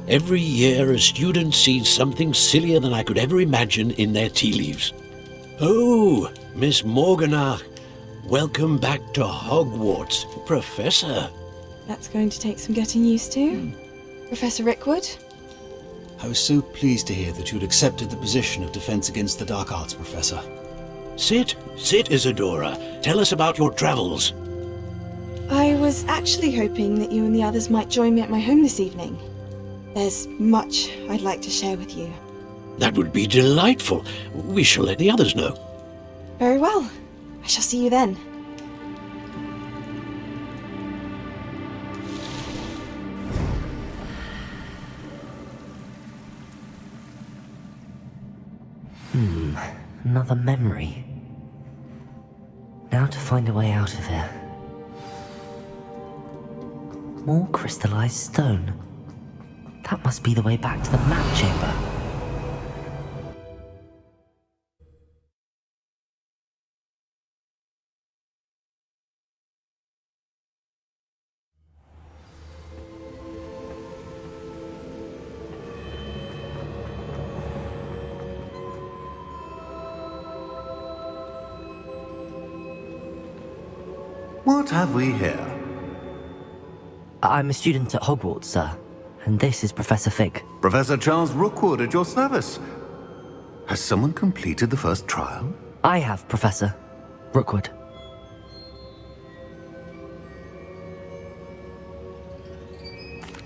Every year a student sees something sillier than I could ever imagine in their tea leaves. Oh, Miss Morganach, welcome back to Hogwarts, Professor. That's going to take some getting used to. Professor Rickwood? I was so pleased to hear that you'd accepted the position of Defense Against the Dark Arts, Professor. Sit, Isadora. Tell us about your travels. I was actually hoping that you and the others might join me at my home this evening. There's much I'd like to share with you. That would be delightful. We shall let the others know. Very well. I shall see you then. Another memory. Now to find a way out of here. More crystallized stone. That must be the way back to the map chamber. What have we here? I'm a student at Hogwarts, sir. And this is Professor Fig. Professor Charles Rookwood at your service. Has someone completed the first trial? I have, Professor Rookwood.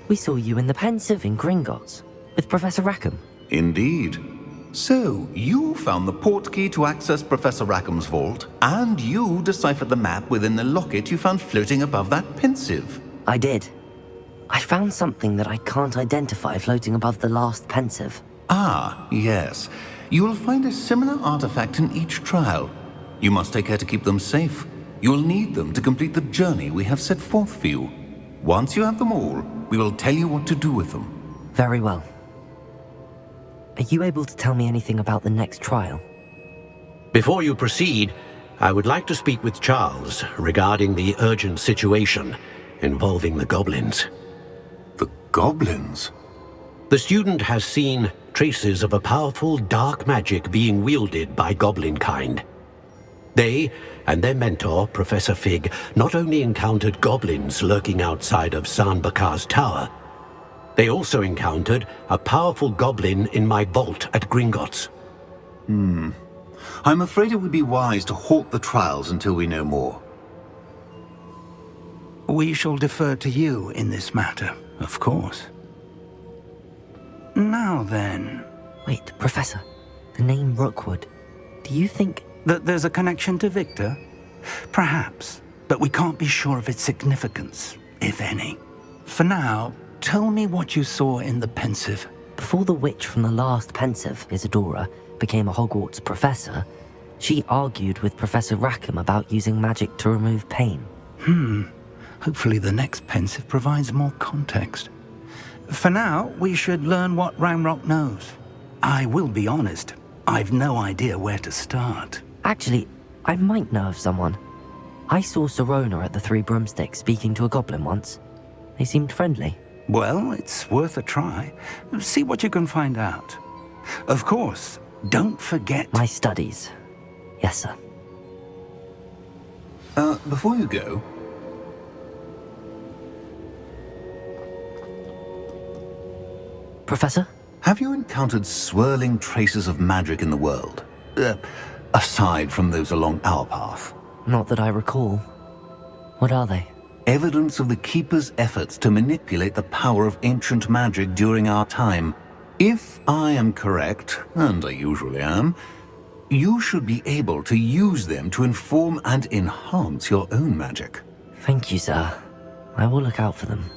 We saw you in the Pensive in Gringotts with Professor Rackham. Indeed. So, you found the portkey to access Professor Rackham's vault, and you deciphered the map within the locket you found floating above that Pensive. I did. I found something that I can't identify floating above the last Pensive. Ah, yes. You will find a similar artifact in each trial. You must take care to keep them safe. You will need them to complete the journey we have set forth for you. Once you have them all, we will tell you what to do with them. Very well. Are you able to tell me anything about the next trial? Before you proceed, I would like to speak with Charles regarding the urgent situation involving the goblins. The goblins? The student has seen traces of a powerful dark magic being wielded by goblin kind. They and their mentor, Professor Fig, not only encountered goblins lurking outside of Sanbakar's tower, they also encountered a powerful goblin in my vault at Gringotts. I'm afraid it would be wise to halt the trials until we know more. We shall defer to you in this matter, of course. Now then... Wait, Professor. The name Rookwood. Do you think... that there's a connection to Victor? Perhaps, but we can't be sure of its significance, if any. For now, tell me what you saw in the Pensive. Before the witch from the last Pensive, Isadora, became a Hogwarts professor, she argued with Professor Rackham about using magic to remove pain. Hopefully the next pensive provides more context. For now, we should learn what Ranrock knows. I will be honest, I've no idea where to start. Actually, I might know of someone. I saw Sirona at the Three Broomsticks speaking to a goblin once. They seemed friendly. Well, it's worth a try. See what you can find out. Of course, don't forget... My studies. Yes, sir. Before you go... Professor? Have you encountered swirling traces of magic in the world? Aside from those along our path? Not that I recall. What are they? Evidence of the Keeper's efforts to manipulate the power of ancient magic during our time. If I am correct, and I usually am, you should be able to use them to inform and enhance your own magic. Thank you, sir. I will look out for them.